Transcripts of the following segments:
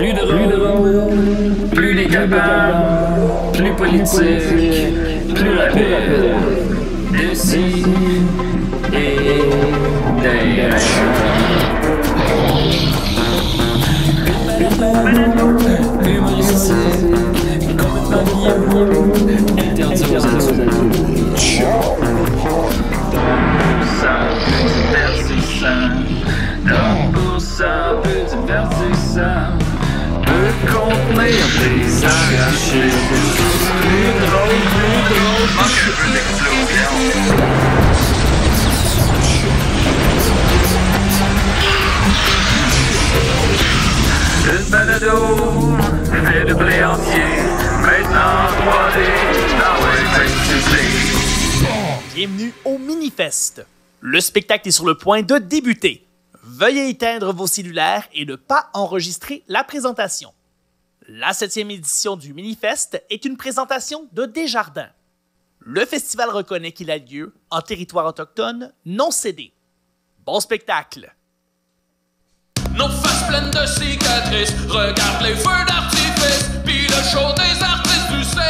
Plus drôle, plus décapable, plus politique, plus rapide. D'ici et d'ailleurs. Humoristique, complètement interdit aux adultes. Ça peut divertissant, donc pour ça peut divertissant, peut contenir des arrachés. Plus drôle, manque un peu d'explosion. Une balado, fait de blé entier, maintenant 3D, dans le Bienvenue au Minifest. Le spectacle est sur le point de débuter. Veuillez éteindre vos cellulaires et ne pas enregistrer la présentation. La 7e édition du Minifest est une présentation de Desjardins. Le festival reconnaît qu'il a lieu en territoire autochtone non cédé. Bon spectacle! Nos faces pleines de cicatrices, regarde les feux d'artifice, puis le show des artistes du cirque.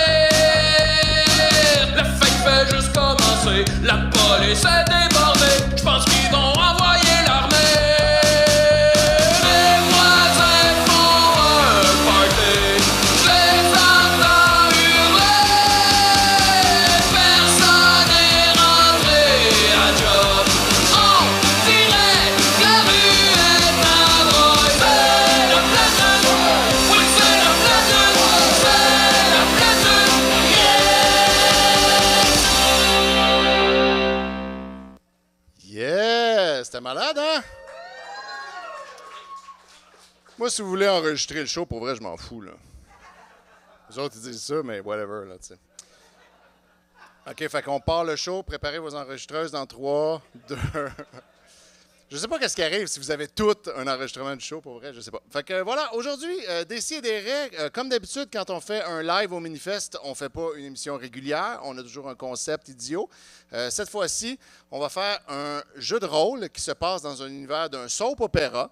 La fête fait juste commencer, la police est débordée, j'pense qu'ils vont envoyer l'armée. Les voisins font un party, les entends hurler, personne n'est rentré à job. On dirait que la rue est endroit. C'est la planète, oui c'est la planète, Yeah! C'était malade, hein? Moi, si vous voulez enregistrer le show, pour vrai, je m'en fous, là. Les autres, ils disent ça, mais whatever, là, tu sais. OK, fait qu'on part le show. Préparez vos enregistreuses dans 3, 2... Je sais pas qu'est-ce qui arrive si vous avez tout un enregistrement du show, pour vrai, je sais pas. Fait que voilà, aujourd'hui, Décidérez, comme d'habitude, quand on fait un live au Minifest, on fait pas une émission régulière, on a toujours un concept idiot. Cette fois-ci, on va faire un jeu de rôle qui se passe dans un univers d'un soap opéra.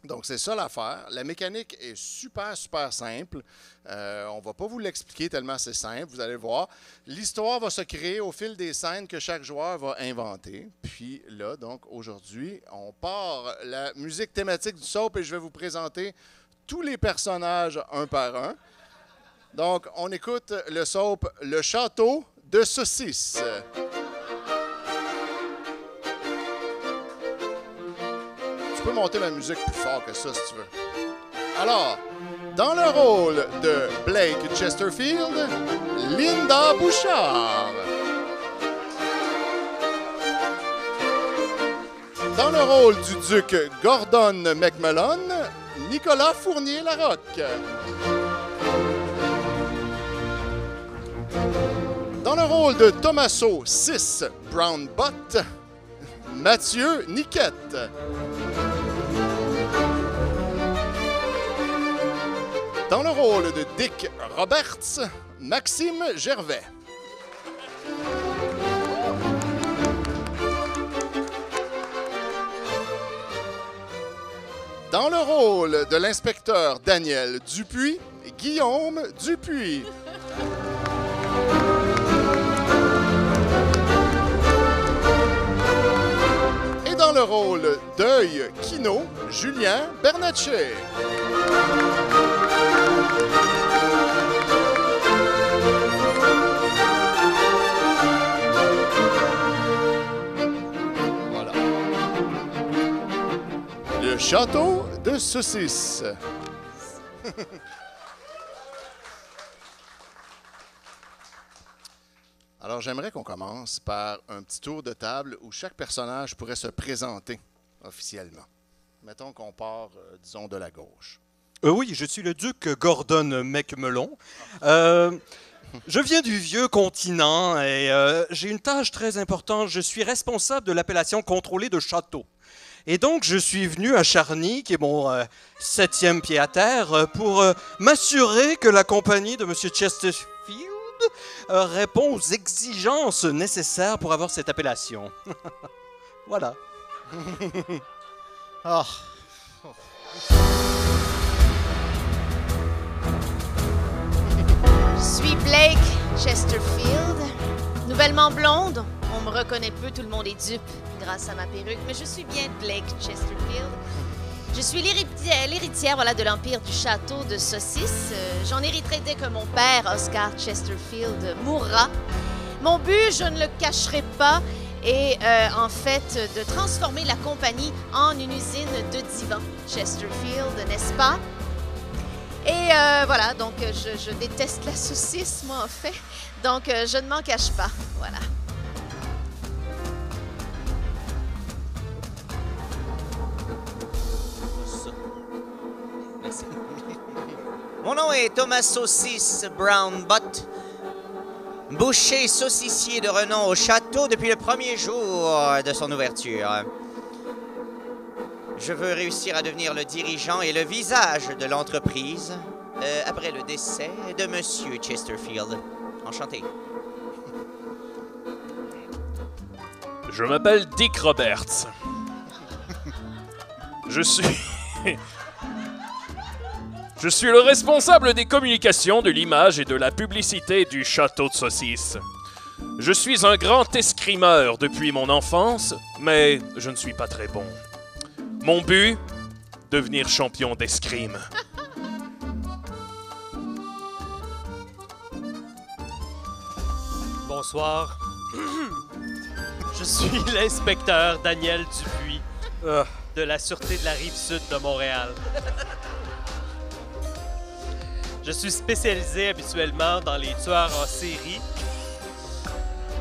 Donc, c'est ça l'affaire. La mécanique est super, super simple. On ne va pas vous l'expliquer tellement c'est simple, vous allez voir. L'histoire va se créer au fil des scènes que chaque joueur va inventer. Puis là, donc, aujourd'hui, on part la musique thématique du soap et je vais vous présenter tous les personnages un par un. Donc, on écoute le soap « Le château de saucisses ». Tu peux monter la musique plus fort que ça, si tu veux. Alors, dans le rôle de Blake Chesterfield, Linda Bouchard. Dans le rôle du duc Gordon McMullen, Nicolas Fournier-Larocque. Dans le rôle de Tommaso VI Brownbott, Mathieu Niquette. Dans le rôle de Dick Roberts, Maxime Gervais. Dans le rôle de l'inspecteur Daniel Dupuis, Guillaume Dupuis. Et dans le rôle d'Œil Kino, Julien Bernatchez. Voilà. Le château de saucisses. Alors, j'aimerais qu'on commence par un petit tour de table où chaque personnage pourrait se présenter officiellement. Mettons qu'on part, disons, de la gauche. Oui, je suis le duc Gordon McMullen. Je viens du vieux continent et j'ai une tâche très importante. Je suis responsable de l'appellation contrôlée de château. Et donc, je suis venu à Charny, qui est mon 7e pied à terre, pour m'assurer que la compagnie de M. Chesterfield répond aux exigences nécessaires pour avoir cette appellation. Voilà. Ah. suis Blake Chesterfield. Nouvellement blonde, on me reconnaît peu, tout le monde est dupe grâce à ma perruque, mais je suis bien Blake Chesterfield. Je suis l'héritière de l'empire du château de Saucisse. J'en hériterai dès que mon père, Oscar Chesterfield, mourra. Mon but, je ne le cacherai pas, est en fait de transformer la compagnie en une usine de divans Chesterfield, n'est-ce pas? Et voilà, donc je déteste la saucisse, moi, en fait. Donc, je ne m'en cache pas, voilà. Merci. Mon nom est Thomas Saucisse Brown Butt, boucher saucissier de renom au château depuis le premier jour de son ouverture. Je veux réussir à devenir le dirigeant et le visage de l'entreprise après le décès de Monsieur Chesterfield. Enchanté. Je m'appelle Dick Roberts. Je suis le responsable des communications, de l'image et de la publicité du château de Saucisse. Je suis un grand escrimeur depuis mon enfance, mais je ne suis pas très bon. Mon but, devenir champion d'escrime. Bonsoir. Je suis l'inspecteur Daniel Dupuis de la Sûreté de la Rive-Sud de Montréal. Je suis spécialisé habituellement dans les tueurs en série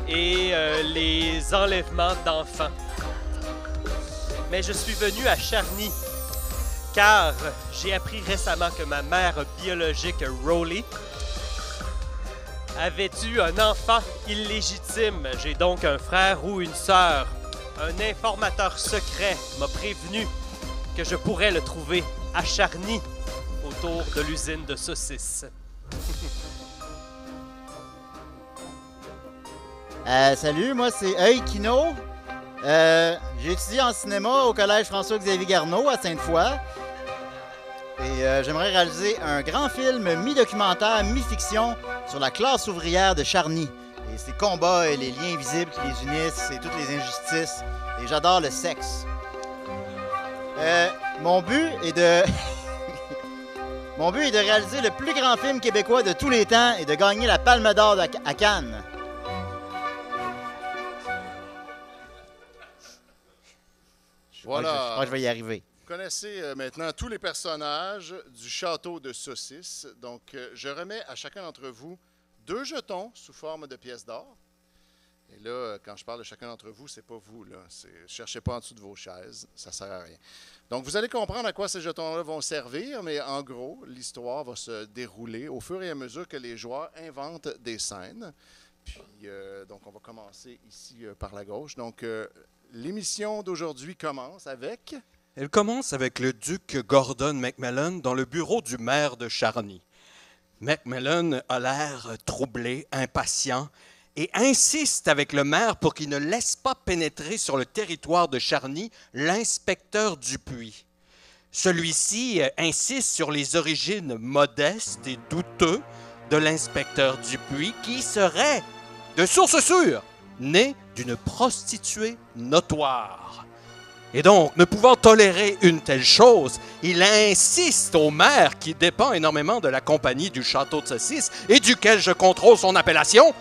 et les enlèvements d'enfants. Mais je suis venu à Charny car j'ai appris récemment que ma mère biologique, Rowley, avait eu un enfant illégitime. J'ai donc un frère ou une sœur. Un informateur secret m'a prévenu que je pourrais le trouver à Charny, autour de l'usine de saucisses. Salut, moi c'est Œil Kino. J'ai étudié en cinéma au collège François-Xavier Garneau à Sainte-Foy. Et j'aimerais réaliser un grand film mi-documentaire, mi-fiction sur la classe ouvrière de Charny. Et ses combats et les liens invisibles qui les unissent et toutes les injustices. Et j'adore le sexe. Mon but est de... Mon but est de réaliser le plus grand film québécois de tous les temps et de gagner la Palme d'Or à Cannes. Voilà. Je crois que je vais y arriver. Vous connaissez maintenant tous les personnages du château de Saucisse. Donc, je remets à chacun d'entre vous 2 jetons sous forme de pièces d'or. Et là, quand je parle de chacun d'entre vous, c'est pas vous, là. Cherchez pas en dessous de vos chaises, ça sert à rien. Donc, vous allez comprendre à quoi ces jetons-là vont servir, mais en gros, l'histoire va se dérouler au fur et à mesure que les joueurs inventent des scènes. Puis, donc, on va commencer ici par la gauche. Donc, l'émission d'aujourd'hui commence avec... Elle commence avec le duc Gordon Macmillan dans le bureau du maire de Charny. Macmillan a l'air troublé, impatient, et insiste avec le maire pour qu'il ne laisse pas pénétrer sur le territoire de Charny l'inspecteur Dupuis. Celui-ci insiste sur les origines modestes et douteuses de l'inspecteur Dupuis qui serait, de source sûre, né d'une prostituée notoire. Et donc, ne pouvant tolérer une telle chose, il insiste au maire, qui dépend énormément de la compagnie du château de Saucisse et duquel je contrôle son appellation,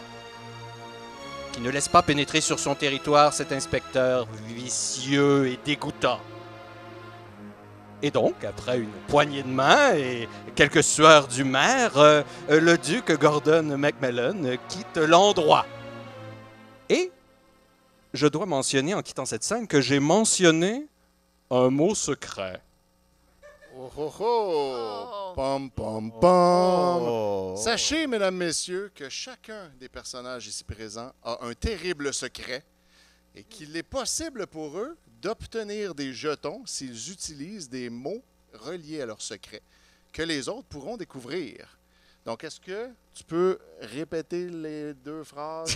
qui ne laisse pas pénétrer sur son territoire cet inspecteur vicieux et dégoûtant. Et donc, après une poignée de main et quelques sueurs du maire, le duc Gordon Macmillan quitte l'endroit. Et je dois mentionner en quittant cette scène que j'ai mentionné un mot secret. Oh, oh, oh! Pom, pom, pom! Sachez, mesdames, messieurs, que chacun des personnages ici présents a un terrible secret et qu'il est possible pour eux d'obtenir des jetons s'ils utilisent des mots reliés à leur secret que les autres pourront découvrir. Donc, est-ce que tu peux répéter les 2 phrases?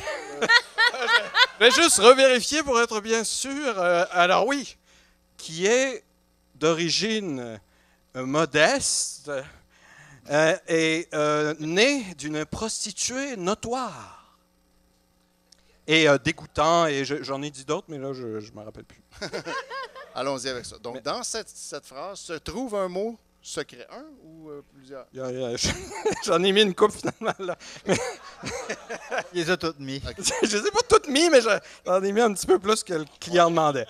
Je vais juste revérifier pour être bien sûr. Alors oui, qui est d'origine modeste, est né d'une prostituée notoire. Et dégoûtant, et j'en ai dit d'autres, mais là, je ne me rappelle plus. Allons-y avec ça. Donc, dans cette phrase se trouve un mot secret. Un ou plusieurs? J'en ai mis une coupe, finalement, là. Il les a toutes mis. OK. Je les ai pas toutes mis, mais j'en ai mis un petit peu plus que le client demandait.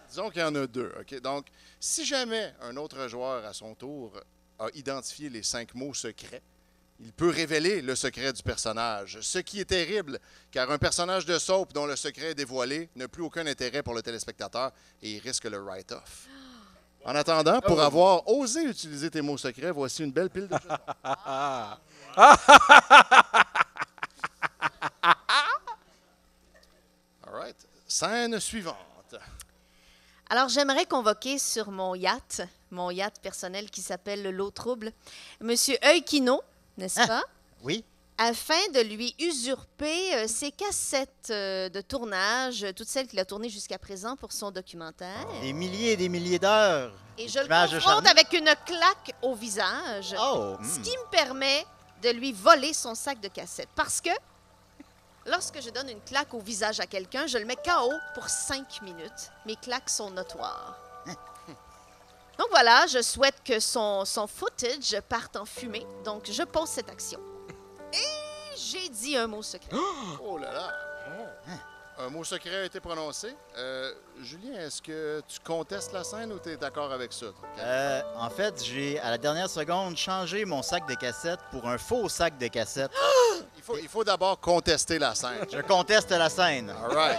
Disons qu'il y en a 2. OK? Donc, si jamais un autre joueur, à son tour, a identifié les 5 mots secrets, il peut révéler le secret du personnage. Ce qui est terrible, car un personnage de soap dont le secret est dévoilé n'a plus aucun intérêt pour le téléspectateur et il risque le write-off. En attendant, pour avoir osé utiliser tes mots secrets, voici une belle pile de jetons. All right. Scène suivante. Alors, j'aimerais convoquer sur mon yacht personnel qui s'appelle l'Eau Trouble, Monsieur Eukino, n'est-ce pas? Oui. Afin de lui usurper ses cassettes de tournage, toutes celles qu'il a tournées jusqu'à présent pour son documentaire. Des milliers et des milliers d'heures. Et je le Images de confronte Charny. avec une claque au visage, Oh! ce qui me permet de lui voler son sac de cassettes. Parce que lorsque je donne une claque au visage à quelqu'un, je le mets KO pour 5 minutes. Mes claques sont notoires. Donc voilà, je souhaite que son footage parte en fumée. Donc je pose cette action. Et j'ai dit un mot secret. Oh là là! Un mot secret a été prononcé. Julien, est-ce que tu contestes la scène ou tu es d'accord avec ça? En fait, j'ai, à la dernière seconde, changé mon sac de cassettes pour un faux sac de cassettes. Il faut d'abord contester la scène. Je conteste la scène. All right.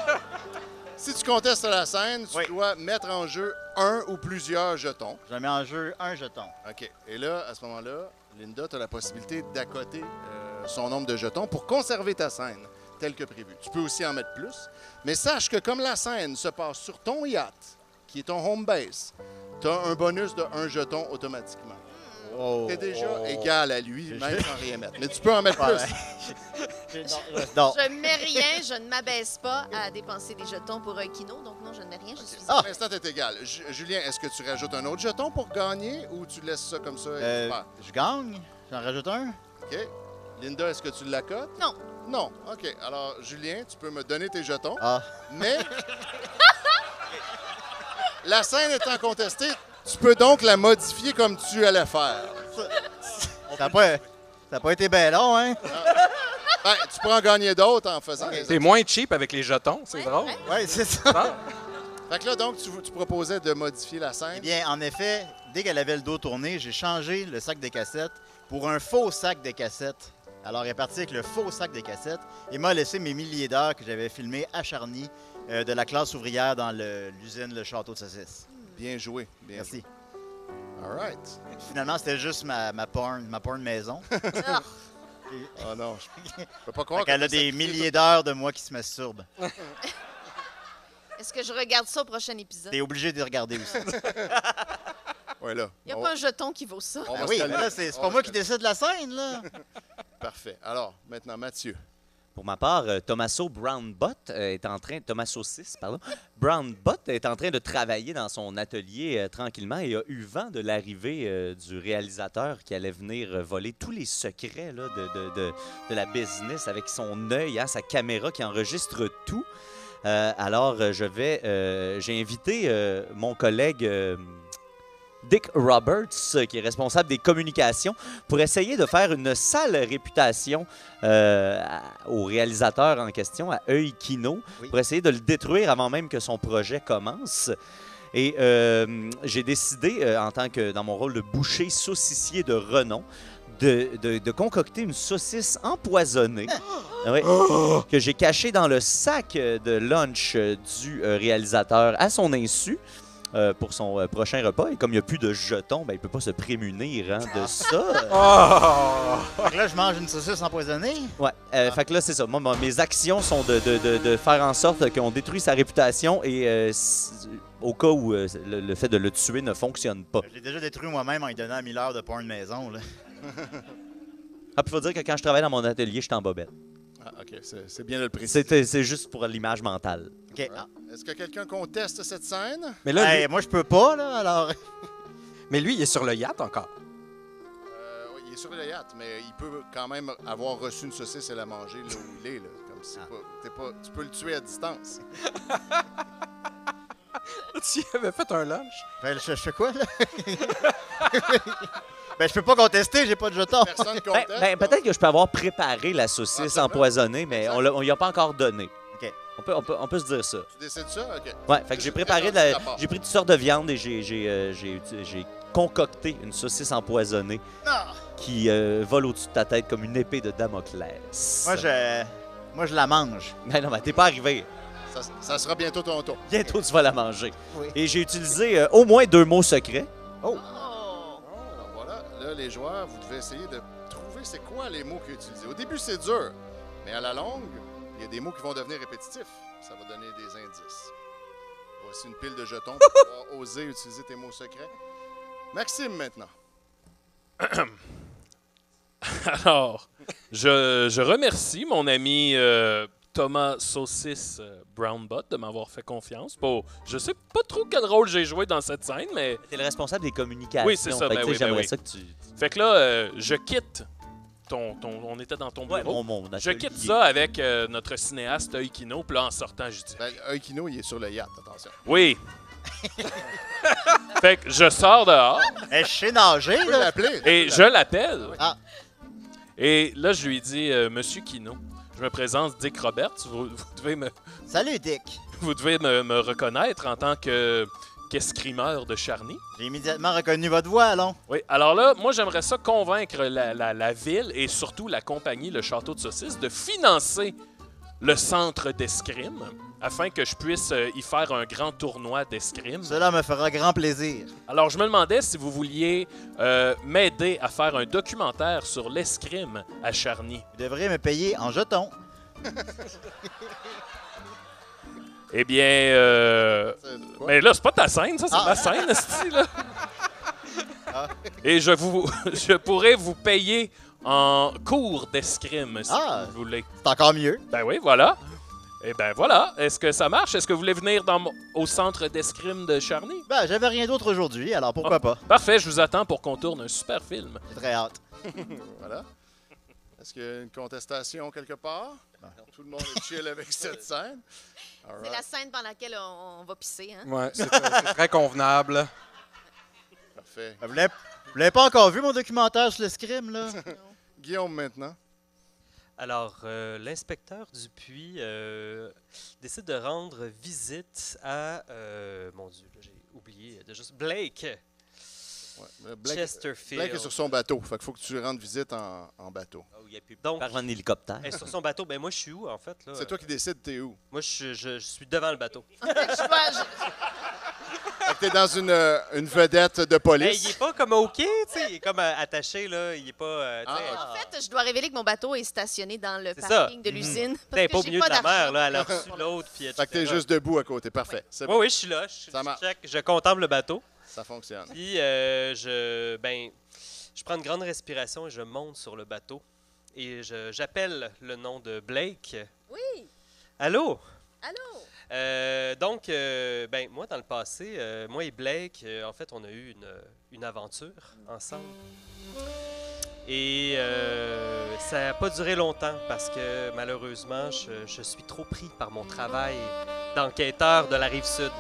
Si tu contestes la scène, tu Oui. dois mettre en jeu un ou plusieurs jetons. Je mets en jeu un jeton. OK. Et là, à ce moment-là, Linda, tu as la possibilité d'accoter son nombre de jetons pour conserver ta scène telle que prévue. Tu peux aussi en mettre plus. Mais sache que comme la scène se passe sur ton yacht, qui est ton home base, tu as un bonus de 1 jeton automatiquement. Oh. Tu es déjà égal à lui, même sans rien mettre. Mais tu peux en mettre plus. Non. Je ne mets rien, je ne m'abaisse pas à dépenser des jetons pour un kino. Donc non, je ne mets rien, je suis Pour l'instant, tu es égal. Julien, est-ce que tu rajoutes un autre jeton pour gagner ou tu laisses ça comme ça et tu perds? Je gagne. J'en rajoute un. OK. Linda, est-ce que tu l'accotes? Non. Non. OK. Alors, Julien, tu peux me donner tes jetons. Ah. Mais la scène étant contestée, tu peux donc la modifier comme tu allais faire. Ça n'a pas été bien long, hein? Ben, tu peux en gagner d'autres en faisant des C'est moins cheap avec les jetons, c'est drôle. Oui, c'est ça. Fait que là, donc, tu proposais de modifier la Eh scène. bien, en effet, dès qu'elle avait le dos tourné, j'ai changé le sac de cassettes pour un faux sac de cassettes. Alors, il est parti avec le faux sac de cassettes et m'a laissé mes milliers d'heures que j'avais filmées à Charny de la classe ouvrière dans l'usine Le Château de Saucisse. Bien joué. Bien Merci. joué. All right. Finalement, c'était juste ma porn maison. Ah. Oh non, je peux pas croire Elle a t'as des sacrifié milliers d'heures de moi qui se masturbent. Est-ce que je regarde ça au prochain épisode? T'es obligé de regarder aussi. Ouais, là. Il n'y a On- pas un jeton qui vaut ça. on va Ah se oui, calmer. là, c'est On pas va moi se qui calmer. décide la scène, là. Parfait. Alors, maintenant, Mathieu. Pour ma part, Tommaso Brownbot est en train, Tommaso 6, pardon, Brownbot est en train de travailler dans son atelier tranquillement et a eu vent de l'arrivée du réalisateur qui allait venir voler tous les secrets là, de la business avec son œil, hein, sa caméra qui enregistre tout. Alors, j'ai invité mon collègue Dick Roberts, qui est responsable des communications, pour essayer de faire une sale réputation au réalisateur en question, à Eukino, Oui. pour essayer de le détruire avant même que son projet commence. Et j'ai décidé, en tant que dans mon rôle de boucher saucissier de renom, de concocter une saucisse empoisonnée oui, que j'ai cachée dans le sac de lunch du réalisateur à son insu. Pour son prochain repas. Et comme il n'y a plus de jetons, ben, il ne peut pas se prémunir hein, de ça. Donc là, je mange une saucisse empoisonnée. Ouais, fait que là, c'est ça. Moi, mes actions sont de faire en sorte qu'on détruise sa réputation et au cas où le fait de le tuer ne fonctionne pas. Je l'ai déjà détruit moi-même en lui donnant 1000 heures de porn maison, là. Ah, puis il faut dire que quand je travaille dans mon atelier, je suis en bobette. Ah, OK, c'est bien de le préciser. C'est juste pour l'image mentale. OK. Ah. Est-ce que quelqu'un conteste cette scène? Mais là, Hey, moi, je peux pas, là, alors... mais lui, il est sur le yacht encore. est sur le yacht, mais il peut quand même avoir reçu une saucisse et la manger là où il est. Là. Comme c'est tu peux le tuer à distance. Tu y avais fait un lunch? Ben, je fais quoi, là? Ben, je peux pas contester, j'ai pas de jeton. Personne conteste. Peut-être que je peux avoir préparé la saucisse empoisonnée, mais on y a pas encore donné. OK. On peut se dire ça. Tu décides ça? OK. Ouais, fait que j'ai préparé j'ai pris toutes sortes de viande et j'ai concocté une saucisse empoisonnée qui vole au-dessus de ta tête comme une épée de Damoclès. Moi, je la mange. Mais non, mais t'es pas arrivé. Ça sera bientôt ton tour. Bientôt, tu vas la manger. Oui. Et j'ai utilisé au moins 2 mots secrets. Oh! Alors voilà, là, les joueurs, vous devez essayer de trouver c'est quoi les mots qu'il a utilisés. Au début, c'est dur, mais à la longue, il y a des mots qui vont devenir répétitifs. Ça va donner des indices. Voici une pile de jetons pour pouvoir oser utiliser tes mots secrets. Maxime, maintenant. Alors, je remercie mon ami Thomas Saucisse Brownbutt de m'avoir fait confiance. Je sais pas trop quel rôle j'ai joué dans cette scène, mais... T'es le responsable des communications. Oui, c'est ça. Fait que, j'aimerais oui. ça que tu... Fait que là, je quitte on était dans ton bureau. Mon Je quitte ça avec notre cinéaste Eukino, puis là, en sortant, je dis... Ben, Eukino, il est sur le yacht, attention. Oui. Fait que je sors dehors. Je sais nager, Tu peux là. l'appeler. Et je l'appelle. Ah. Et là, je lui dis, Monsieur Kino, je me présente Dick Roberts. Vous devez Salut, Dick. vous devez me reconnaître en tant qu'escrimeur de Charny. J'ai immédiatement reconnu votre voix, allons. Oui, alors là, moi, j'aimerais ça convaincre la ville et surtout la compagnie, le Château de Saucisse, de financer le centre d'escrime afin que je puisse y faire un grand tournoi d'escrime. Cela me fera grand plaisir. Alors, je me demandais si vous vouliez m'aider à faire un documentaire sur l'escrime à Charny. Vous devriez me payer en jetons. Eh bien, mais là, c'est pas ta scène, ça, c'est ma scène, esti, là. Et je pourrais vous payer en cours d'escrime, si vous voulez. C'est encore mieux. Ben oui, voilà. Eh ben voilà. Est-ce que ça marche? Est-ce que vous voulez venir au centre d'escrime de Charny? Ben, j'avais rien d'autre aujourd'hui, alors pourquoi pas? Parfait, je vous attends pour qu'on tourne un super film. J'ai très hâte. Voilà. Est-ce qu'il y a une contestation quelque part? Tout le monde est chill avec cette scène. All C'est right. la scène pendant laquelle on va pisser, hein? Ouais, c'est très convenable. Parfait. Vous l'avez pas encore vu, mon documentaire sur l'escrime, là? Guillaume, maintenant. Alors, l'inspecteur Dupuis décide de rendre visite à... mon Dieu, là, j'ai oublié de juste... Blake. Ouais, Chesterfield. Blake est sur son bateau. Fait qu'il faut que tu rendes visite en bateau. Il y a plus Donc, par en hélicoptère. elle est sur son bateau. Ben moi, je suis où, en fait? Là? C'est toi qui décides t'es où. Moi, je suis devant le bateau. Fait que t'es dans une vedette de Hey, police. il est pas comme OK, tu sais. Il est comme attaché, là. Il est pas... tu sais, En fait, je dois révéler que mon bateau est stationné dans le C'est ça. parking de l'usine. T'es Parce pas au que j'ai milieu de la d'argent. mer, là. Elle a reçu l'autre, puis Fait que t'es juste debout à côté. Parfait. C'est Oui, bon. oui, je suis là. Ça marche. Je contemple le bateau. Ça fonctionne. Puis, je prends une grande respiration et je monte sur le bateau. Et j'appelle le nom de Blake. Oui. Allô? Allô? Donc, moi, dans le passé, moi et Blake, en fait, on a eu une aventure ensemble. Et ça n'a pas duré longtemps parce que, malheureusement, je suis trop pris par mon travail d'enquêteur de la Rive-Sud.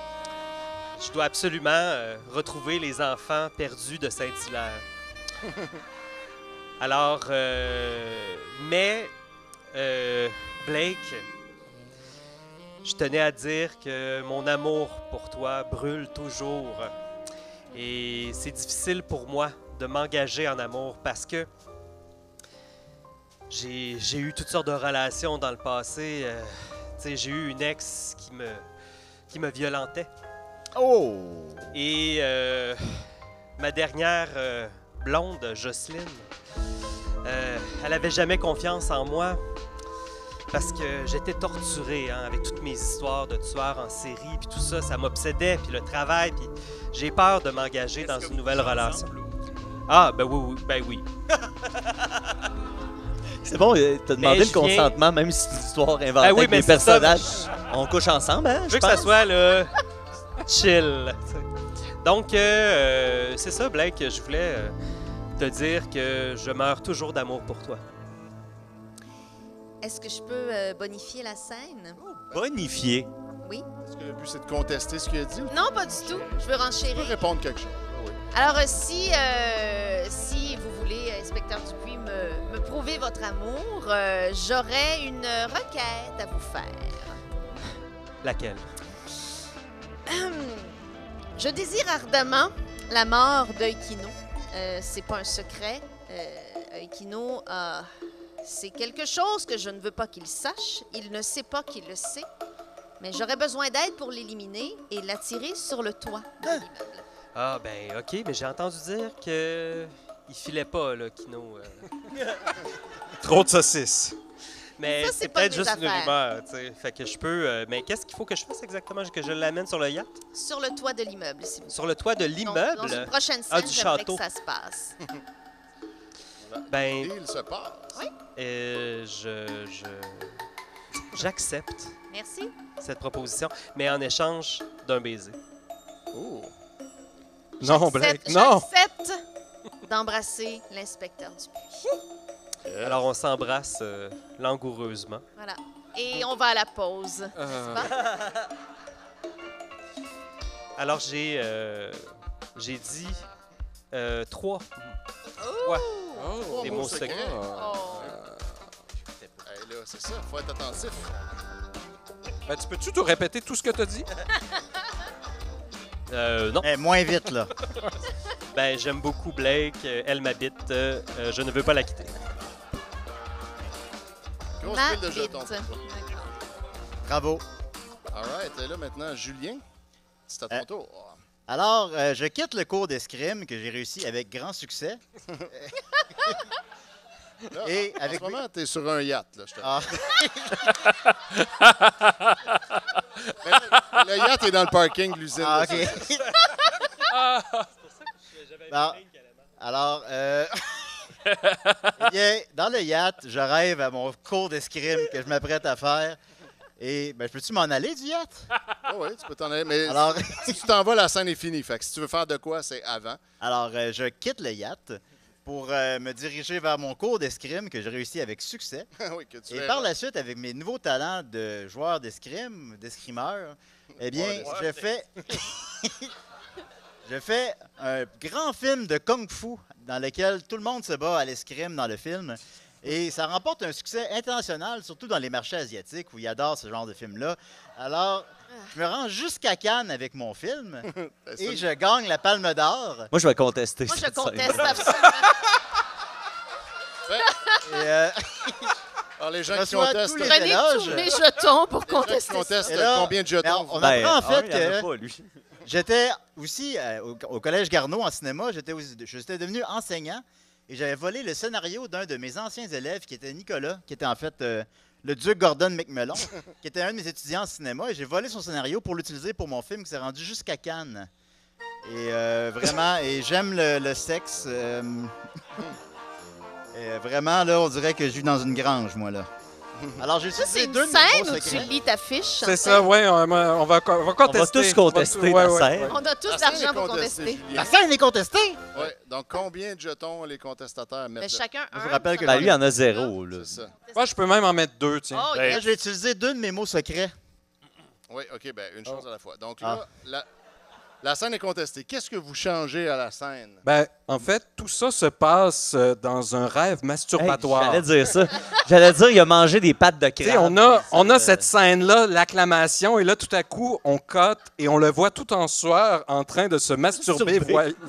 Je dois absolument retrouver les enfants perdus de Saint-Hilaire. Alors, Blake, je tenais à dire que mon amour pour toi brûle toujours. Et c'est difficile pour moi de m'engager en amour parce que j'ai eu toutes sortes de relations dans le passé. Tu sais, j'ai eu une ex qui me violentait. Oh! Et ma dernière blonde, Jocelyne, elle avait jamais confiance en moi parce que j'étais torturé avec toutes mes histoires de tueurs en série, puis tout ça, ça m'obsédait, puis le travail, puis j'ai peur de m'engager dans une nouvelle relation. Ah, ben oui. C'est bon, t'as demandé le je consentement, même si c'est une histoire inventée oui, avec mais des c'est ça, personnages. On couche ensemble, hein? Je veux que ça soit là, chill. Donc, c'est ça, Blake, je voulais te dire que je meurs toujours d'amour pour toi. Est-ce que je peux bonifier la scène? Bonifié. Oui. Est-ce que le but, c'est de contester ce qu'il a dit? Ou tu Non, pas du tout. Je veux peux renchérir. répondre quelque chose? Oui. Alors, si vous voulez, inspecteur Dupuis, me prouver votre amour, j'aurais une requête à vous faire. Laquelle? Je désire ardemment la mort d'Eukino. C'est pas un secret. Eukino, c'est quelque chose que je ne veux pas qu'il sache. Il ne sait pas qu'il le sait. Mais j'aurais besoin d'aide pour l'éliminer et l'attirer sur le toit de l'immeuble. Ah, ben, OK, mais j'ai entendu dire que il filait pas, là, Kino. Trop de saucisses. Mais Ça, c'est c'est pas peut-être mes juste une affaires. rumeur, tu sais. Fait que je peux... mais qu'est-ce qu'il faut que je fasse exactement? Que je l'amène sur le yacht? Sur le toit de l'immeuble, s'il vous plaît. Sur le toit de Dans l'immeuble? une prochaine Ah, scène, du j'aimerais château. que ça se passe. Ben, Il se passe. j'accepte Merci. cette proposition, mais en échange d'un baiser. Oh. Non, Blake, non! J'accepte d'embrasser l'inspecteur Dupuis. Alors, on s'embrasse langoureusement. Voilà. Et on va à la pause. n'est-ce pas? Alors, j'ai dit 3. Oh, Des mots secrets. Oh. Hey, là, c'est ça, faut être attentif. Ben, tu peux-tu te répéter tout ce que tu as dit? Non. Eh, moins vite, là. Ben, j'aime beaucoup Blake. Elle m'habite. Je ne veux pas la quitter. Grosse Ma pile de bite. jetons. pour toi. Bravo. All right, et là, maintenant, Julien, c'est à ton tour. Alors, je quitte le cours d'escrime que j'ai réussi avec grand succès. Là, Et en avec ce moment, t'es sur un yacht, là, je te Ah, Mais le yacht est dans le parking de l'usine. ah, de OK. saucisses. Bon, alors, eh bien, dans le yacht, je rêve à mon cours d'escrime que je m'apprête à faire. Et, ben, je peux-tu m'en aller du yacht? Oh, oui, tu peux t'en aller. Mais Alors, si tu t'en vas, la scène est finie. Fait que si tu veux faire de quoi, c'est avant. alors je quitte le yacht pour me diriger vers mon cours d'escrime que j'ai réussi avec succès. Oui, que tu Et verras. par la suite, avec mes nouveaux talents de joueur d'escrime, d'escrimeur, eh bien, je fais un grand film de kung-fu dans lequel tout le monde se bat à l'escrime dans le film. Et ça remporte un succès international, surtout dans les marchés asiatiques où ils adorent ce genre de film-là. Alors, je me rends jusqu'à Cannes avec mon film et je gagne la Palme d'Or. Moi, je vais contester. Moi, je cette scène. conteste absolument. Et, Alors, les gens Je qui reçois contestent, tous les Prenez éloges. tous mes jetons pour les gens qui contester ça. contestent Et là, combien de jetons? on Ben, apprend en fait il y en a que pas, lui. j'étais aussi au Collège Garneau en cinéma. J'étais devenu enseignant et j'avais volé le scénario d'un de mes anciens élèves qui était Nicolas, qui était en fait le duc Gordon McMellon, qui était un de mes étudiants en cinéma. Et j'ai volé son scénario pour l'utiliser pour mon film qui s'est rendu jusqu'à Cannes. Et vraiment, et j'aime le sexe. Et vraiment, là, on dirait que je vis dans une grange, moi, là. Alors, j'ai Ça, c'est utilisé une deux de mes scène mots où tu secrets. lis ta fiche. en C'est fait. ça, oui, on va contester. tous contester Ouais, la ouais, scène. ouais. On a tous La scène l'argent est pour contestée, contester. Julien. La scène est contestée! Ouais. Donc, combien de jetons les contestataires Mais mettent? chacun Je un. vous rappelle que Ben, lui, il en a zéro. Là. C'est ça. Ouais, je peux même en mettre 2, tiens. Oh, Ben, Là, je vais utiliser deux de mes mots secrets. Oui, OK, ben une chose à la fois. Donc Ah. là, la scène est contestée. Qu'est-ce que vous changez à la scène? Ben, en fait, tout ça se passe dans un rêve Hey, masturbatoire. J'allais dire ça. J'allais dire, il a mangé des pattes de Tu sais, crabe. on a cette scène-là, l'acclamation, et là, tout à coup, on cote et on le voit tout en sueur en train de se masturber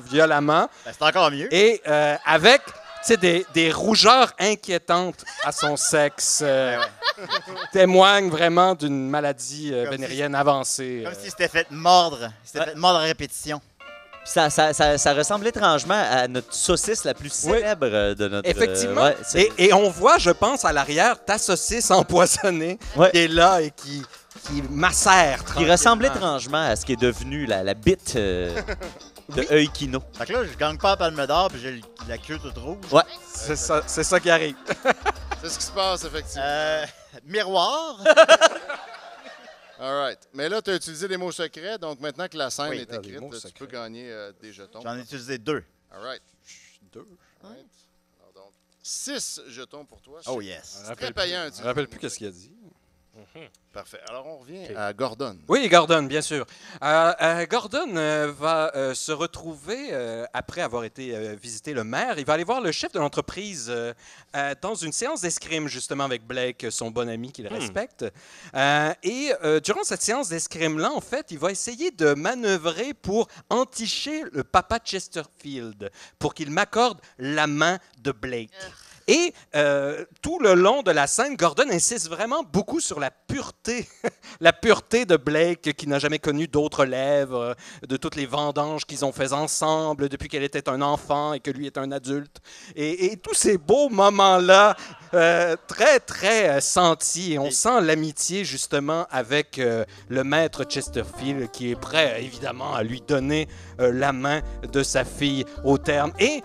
violemment Ben, c'est encore mieux. et avec tu sais, des rougeurs inquiétantes à son sexe. Témoigne vraiment d'une maladie Comme vénérienne avancée. Comme s'il s'était fait mordre. Il s'était fait mordre à répétition. Puis ça ressemble étrangement à notre saucisse la plus Oui. célèbre de notre... Effectivement. ouais, c'est- Et on voit, je pense, à l'arrière, ta saucisse empoisonnée Ouais. qui est là et qui macère. qui ressemble tranquillement. étrangement à ce qui est devenu la bite de Eukino. Fait que là, je gagne pas la palme d'or puis j'ai la queue toute rouge. Ouais. C'est ça qui arrive. C'est ce qui se passe, effectivement. Miroir. All right. Mais là, tu as utilisé des mots secrets, donc maintenant que la scène Oui, est des écrite, mots tu secrets. peux gagner des jetons. J'en ai utilisé deux. All right. 2. Alors donc, 6 jetons pour toi. Oh yes. C'est très payant. Je me rappelle plus qu'est-ce qu'il a dit. Parfait. Alors, on revient à Gordon. Oui, Gordon, bien sûr. Gordon va se retrouver, après avoir été visiter le maire, il va aller voir le chef de l'entreprise dans une séance d'escrime, justement, avec Blake, son bon ami qu'il respecte. Et durant cette séance d'escrime-là, en fait, il va essayer de manœuvrer pour enticher le papa Chesterfield, pour qu'il m'accorde la main de Blake. Et tout le long de la scène, Gordon insiste vraiment beaucoup sur la pureté, la pureté de Blake, qui n'a jamais connu d'autres lèvres, de toutes les vendanges qu'ils ont fait ensemble depuis qu'elle était un enfant et que lui est un adulte. Et tous ces beaux moments-là, très, très sentis. Et on sent l'amitié, justement, avec le maître Chesterfield, qui est prêt, évidemment, à lui donner la main de sa fille au terme. Et,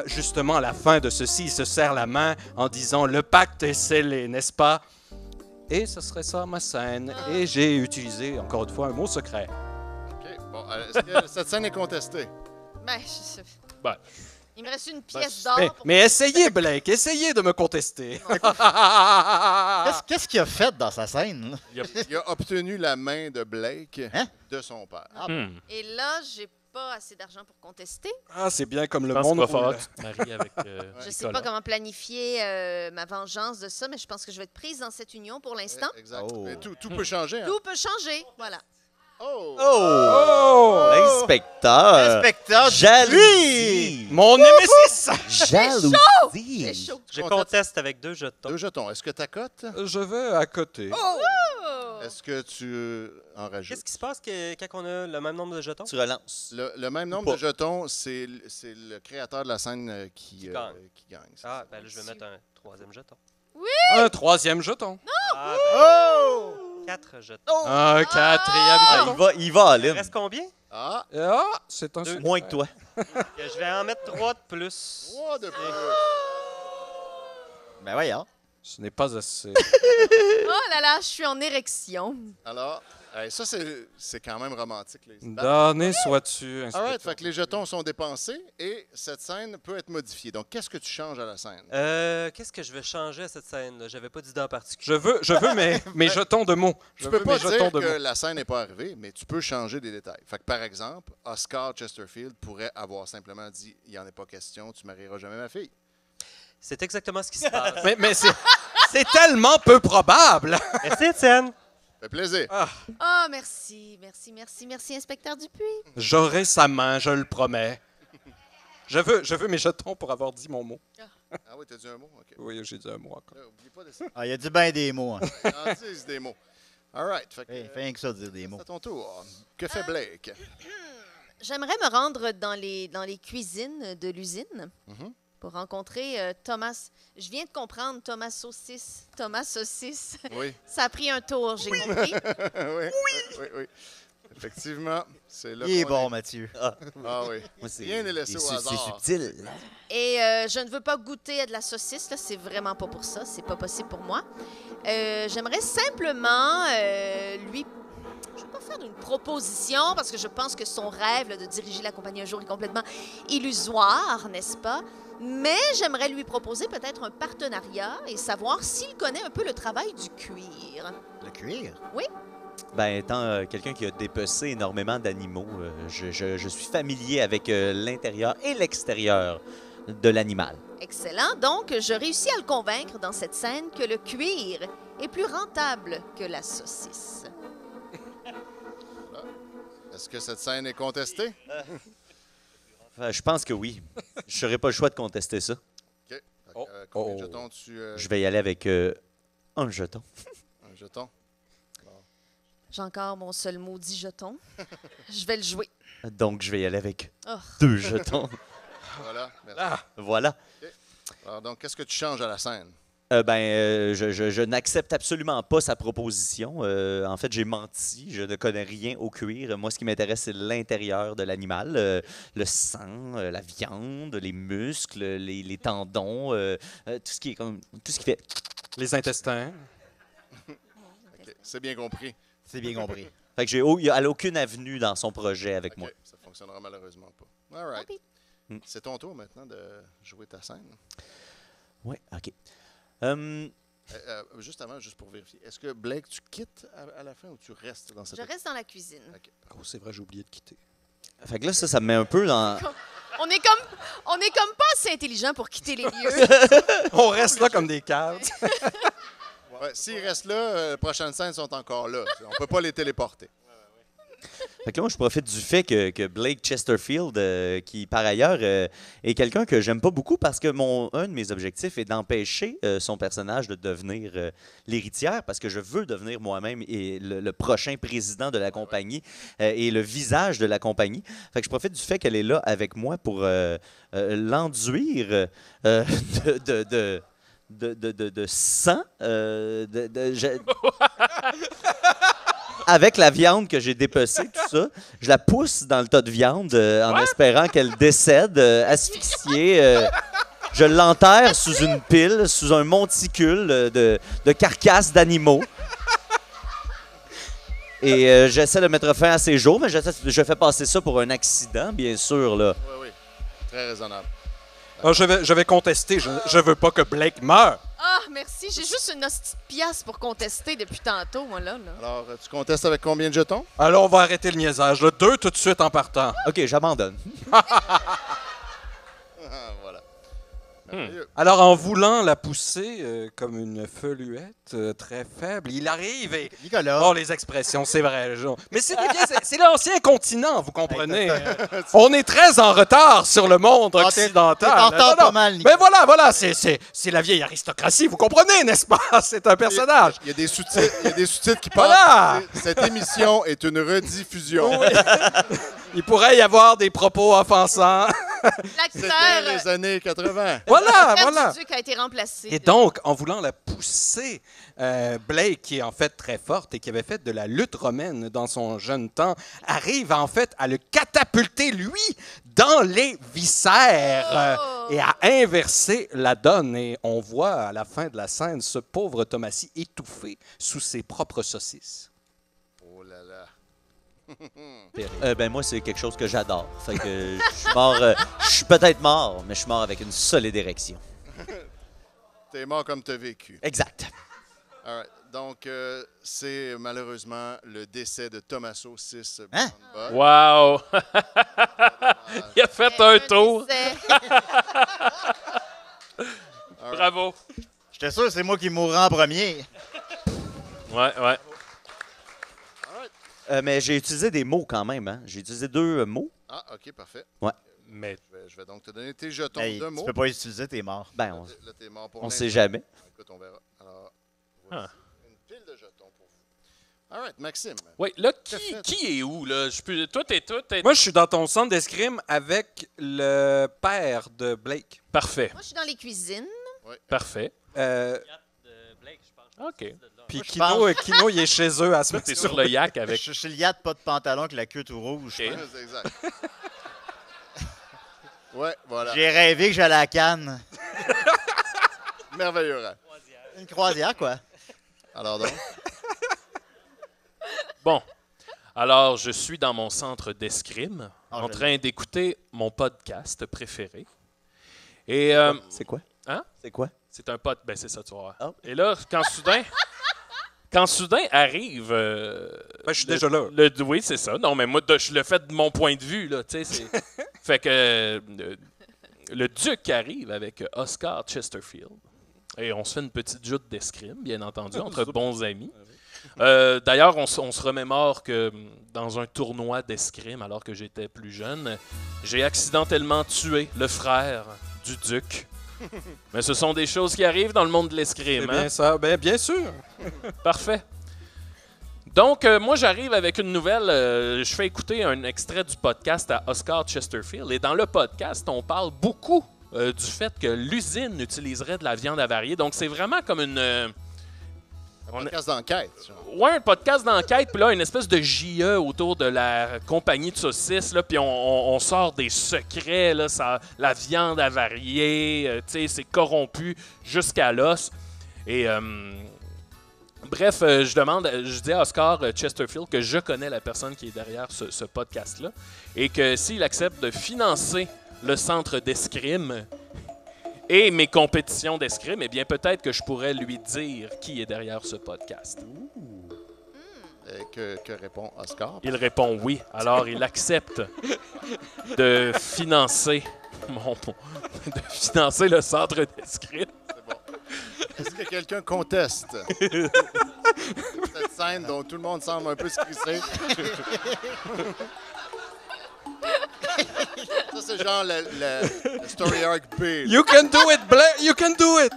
justement, à la fin de ceci, il se serre la main en disant « Le pacte est scellé, n'est-ce pas? » Et ce serait ça, ma scène. Et j'ai utilisé, encore une fois, un mot secret. OK. Bon, est-ce que cette scène est contestée? Ben, Ben, il me reste une pièce d'or. Mais essayez, Blake, essayez de me contester. Qu'est-ce qu'il a fait dans sa scène? Là? Il a obtenu la main de Blake Hein? de son père. Et là, j'ai pas assez d'argent pour contester. Ah, c'est bien comme je le pense qu'il monde va falloir roule. que tu te maries avec Je sais Nicolas. pas comment planifier ma vengeance de ça, mais je pense que je vais être prise dans cette union pour l'instant. Exact. Oh. Mais tout peut changer. Hein? Tout peut changer, voilà. Oh! Oh! L'inspecteur! Inspecteur Jalousie! Mon némésis! Jalousie! C'est chaud. Je conteste avec 2 jetons. 2 jetons. Est-ce que tu accotes? Je vais à côté. Oh! Est-ce que tu en rajoutes? Qu'est-ce qui se passe quand on a le même nombre de jetons? Tu relances. Le même nombre de jetons, c'est le créateur de la scène qui gagne. c'est Ah, ça. ben là, je vais mettre un 3e jeton. Un 3e jeton. Ah, Oh! 4 jetons. Un 4e Ah, jeton. il va, Il Aline. reste combien? Ah! Ah, c'est un... Deux. Moins que toi. Je vais en mettre 3 de plus. 3 de plus. Ben voyons. Ce n'est pas assez. Oh là là, je suis en érection. Alors, ça, c'est quand même romantique. Là. Damné sois-tu, All right, inspecteur. fait que les jetons sont dépensés et cette scène peut être modifiée. Donc, qu'est-ce que tu changes à la scène? Qu'est-ce que je vais changer à cette scène-là? J'avais pas d'idée en particulier. Je veux mes jetons de mots. Tu Je peux veux pas mes jetons dire de que mots. la scène n'est pas arrivée, mais tu peux changer des détails. Fait que, par exemple, Oscar Chesterfield pourrait avoir simplement dit « Il n'y en est pas question, tu marieras jamais ma fille ». C'est exactement ce qui se passe. Mais c'est tellement peu probable. Merci, Étienne. Fait plaisir. Oh, merci, inspecteur Dupuis. J'aurai sa main, je le promets. Je veux mes jetons pour avoir dit mon mot. Ah oui, t'as dit un mot? OK. Oui, j'ai dit un mot encore. Là, oublie pas de ça. Ah, il a dit bien des mots. Hein. En dise des mots. All right. Fait que, Fait rien que ça dire des mots. c'est à ton tour. Que fait Blake? J'aimerais me rendre dans les cuisines de l'usine Mhm. pour rencontrer Thomas. Je viens de comprendre Thomas Saucisse. Thomas Saucisse. Oui. Ça a pris un tour, j'ai compris. oui. Effectivement, c'est là Il est qu'on bon, Mathieu. Ah oui. Moi, c'est Rien n'est laissé au c'est hasard. subtil. Et je ne veux pas goûter à de la saucisse, là, c'est vraiment pas pour ça, c'est pas possible pour moi. J'aimerais simplement lui... Je ne vais pas faire une proposition parce que je pense que son rêve là, de diriger la compagnie un jour est complètement illusoire, n'est-ce pas? Mais j'aimerais lui proposer peut-être un partenariat et savoir s'il connaît un peu le travail du cuir. Le cuir? Ben, étant quelqu'un qui a dépecé énormément d'animaux, je suis familier avec l'intérieur et l'extérieur de l'animal. Excellent. Donc, je réussis à le convaincre dans cette scène que le cuir est plus rentable que la saucisse. Est-ce que cette scène est contestée? Enfin, je pense que oui. Je n'aurais pas le choix de contester ça. OK. Fait que, combien de jetons tu... Je vais y aller avec un jeton. Un jeton. J'ai encore mon seul maudit jeton. Je vais le jouer. Donc, je vais y aller avec Oh. 2 jetons. Voilà. Merci. Voilà. Alors, donc, qu'est-ce que tu changes à la scène? Je n'accepte absolument pas sa proposition. En fait, j'ai menti. Je ne connais rien au cuir. Moi, ce qui m'intéresse, c'est l'intérieur de l'animal. Le sang, la viande, les muscles, les tendons, tout ce qui est comme... Tout ce qui fait... Les intestins. OK. C'est bien compris. C'est bien compris. Fait que elle n'a aucune avenue dans son projet avec OK. moi. Ça fonctionnera malheureusement pas. All right. Tant pis. C'est ton tour maintenant de jouer ta scène. Oui, OK. Juste avant, juste pour vérifier, est-ce que Blake, tu quittes à la fin ou tu restes dans cette... Je reste dans la cuisine. OK. Oh, c'est vrai, j'ai oublié de quitter. Fait que là, ça me met un peu dans... On est comme pas assez intelligent pour quitter les lieux. On reste là comme des caves. Ouais, s'ils restent là, les prochaines scènes sont encore là. On peut pas les téléporter. Fait que là, moi, je profite du fait que Blake Chesterfield, qui par ailleurs est quelqu'un que j'aime pas beaucoup parce que un de mes objectifs est d'empêcher son personnage de devenir l'héritière parce que je veux devenir moi-même et le prochain président de la compagnie et le visage de la compagnie. Fait que je profite du fait qu'elle est là avec moi pour l'enduire de sang. Avec la viande que j'ai dépecée, tout ça, je la pousse dans le tas de viande en espérant qu'elle décède, asphyxiée. Je l'enterre sous une pile, sous un monticule de carcasses d'animaux. Et j'essaie de mettre fin à ses jours, mais je fais passer ça pour un accident, bien sûr. Là. Oui. Très raisonnable. Je vais contester. Je veux pas que Blake meure. Ah, merci. J'ai juste une hostie de pièce pour contester depuis tantôt, moi, là. Alors, tu contestes avec combien de jetons? Alors, on va arrêter le niaisage. 2 tout de suite en partant. OK, j'abandonne. Voilà. Merveilleux. Alors, en voulant la pousser comme une feluette très faible, il arrive et... Nicolas. Oh, les expressions, c'est vrai. Mais c'est l'ancien continent, vous comprenez. On est très en retard sur le monde occidental. T'es en retard pas mal, Nicolas. Mais voilà, c'est la vieille aristocratie, vous comprenez, n'est-ce pas? C'est un personnage. Il y a des sous-titres qui Voilà. passent. Cette émission est une rediffusion. Oui. Il pourrait y avoir des propos offensants. C'était L'acteur les années 80. Voilà. du Duc a été remplacé. Et donc, en voulant la pousser, Blake, qui est en fait très forte et qui avait fait de la lutte romaine dans son jeune temps, arrive en fait à le catapulter, lui, dans les viscères et à inverser la donne. Et on voit à la fin de la scène ce pauvre Thomasy étouffé sous ses propres saucisses. Oh là là. Ben moi, c'est quelque chose que j'adore. Fait que je suis mort... je suis peut-être mort, mais je suis mort avec une solide érection. T'es mort comme t'as vécu. Exact. All right. Donc, c'est malheureusement le décès de Tommaso 6. Hein? Wow! Il a fait un tour. Bravo. J'étais sûr que c'est moi qui mourrai en premier. Ouais. Mais j'ai utilisé des mots quand même. Hein? J'ai utilisé 2 mots. Ah, OK, parfait. Ouais. Mais Je vais donc te donner tes jetons Hey, de tu mots. peux pas les utiliser, t'es mort. Ben, Là, t'es mort pour on l'instant. sait jamais. Écoute, on verra. Alors, voici une pile de jetons pour vous. All right, Maxime. oui, là, fait. qui est où, là? Toi, t'es... Moi, je suis dans ton centre d'escrime avec le père de Blake. Parfait. Moi, je suis dans les cuisines. Parfait. OK. Puis Moi, je Kino, il est chez eux à ce Toi, moment. t'es sur le yak Je avec... suis chez le yacht, pas de pantalon, avec la queue tout rouge. Ok. C'est exact. Ouais, voilà. J'ai rêvé que j'allais à Cannes. Merveilleux rang. Une croisière, quoi. Alors donc, Bon. Alors, je suis dans mon centre d'escrime, Ah, en je train d'écouter mon podcast préféré. Et C'est quoi? Hein? C'est quoi? c'est un pod... Ben, c'est ça, tu vas voir. Ah. Et là, quand soudain arrive... Je suis déjà là. Oui, c'est ça. Non, mais moi, je le fais de mon point de vue, là, tu sais, fait que le duc arrive avec Oscar Chesterfield. Et on se fait une petite joute d'escrime, bien entendu, entre bons amis. D'ailleurs, on se remémore que dans un tournoi d'escrime, alors que j'étais plus jeune, j'ai accidentellement tué le frère du duc. Mais ce sont des choses qui arrivent dans le monde de l'escrime. C'est bien ça. Ben, bien sûr. Parfait. Donc, moi, j'arrive avec une nouvelle. Je fais écouter un extrait du podcast à Oscar Chesterfield. Et dans le podcast, on parle beaucoup du fait que l'usine utiliserait de la viande avariée. Donc, c'est vraiment comme un podcast d'enquête. Genre. Ouais, un podcast d'enquête. Puis là, une espèce de JE autour de la compagnie de saucisses. Là, puis on sort des secrets. Là, la viande avariée, tu sais, c'est corrompu jusqu'à l'os. Et... bref, je dis à Oscar Chesterfield que je connais la personne qui est derrière ce podcast-là et que s'il accepte de financer le centre d'escrime et mes compétitions d'escrime, eh bien, peut-être que je pourrais lui dire qui est derrière ce podcast. Que répond Oscar? Il répond oui. Alors, il accepte de financer de financer le centre d'escrime. C'est bon. Est-ce que quelqu'un conteste cette scène dont tout le monde semble un peu se crisser? Ça, c'est genre le story arc B. You can do it, Blair. You can do it.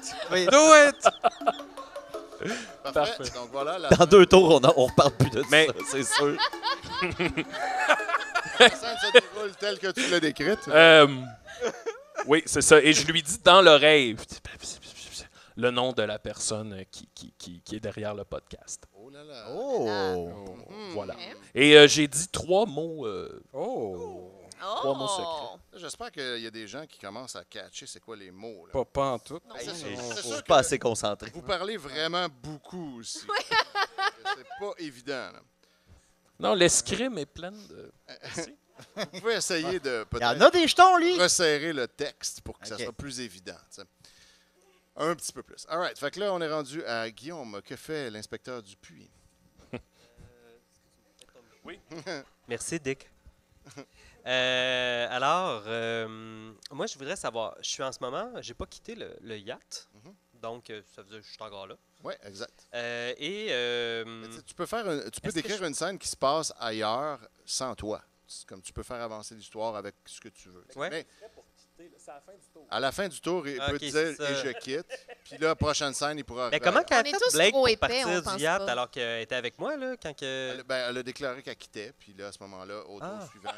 Do it. Parfait. Donc voilà, la Dans 2 tours, on reparle plus de Mais- ça, c'est sûr. scène se déroule telle que tu l'as décrite. Oui, c'est ça. Et je lui dis dans l'oreille le nom de la personne qui est derrière le podcast. Oh là là. Oh! Voilà. Ok. Et j'ai dit 3 mots. Oh. Trois mots secrets. J'espère qu'il y a des gens qui commencent à catcher c'est quoi les mots. Là. Pas en tout. Non, C'est ça, sûr, non. c'est Je sûr suis que pas assez concentré. vous parlez vraiment beaucoup aussi. C'est pas évident. Là. Non, l'escrime est pleine de... Vous pouvez essayer de Il y en a peut-être des jetons, lui! resserrer le texte pour que ça Ok. soit plus évident. Tu sais. Un petit peu plus. All right. Fait que là, on est rendu à Guillaume. Que fait l'inspecteur Dupuis? Merci, Dick. Moi, je voudrais savoir, je suis en ce moment, j'ai pas quitté le yacht, donc ça veut dire que je suis encore là. Oui, exact. Mais Mais tu sais, tu peux est-ce que décrire une scène qui se passe ailleurs sans toi. C'est comme tu peux faire avancer l'histoire avec ce que tu veux. tu sais. Ouais. Mais à la fin du tour, il Ok, peut te dire c'est ça. et je quitte. Puis là, prochaine scène, il pourra. Mais comment qu'elle On a est fait tous Blake trop pour épais, on partir pense du yacht pas. alors qu'elle était avec moi, là, quand que... Elle a déclaré qu'elle quittait. Puis là, à ce moment-là, au tour Ah. suivant,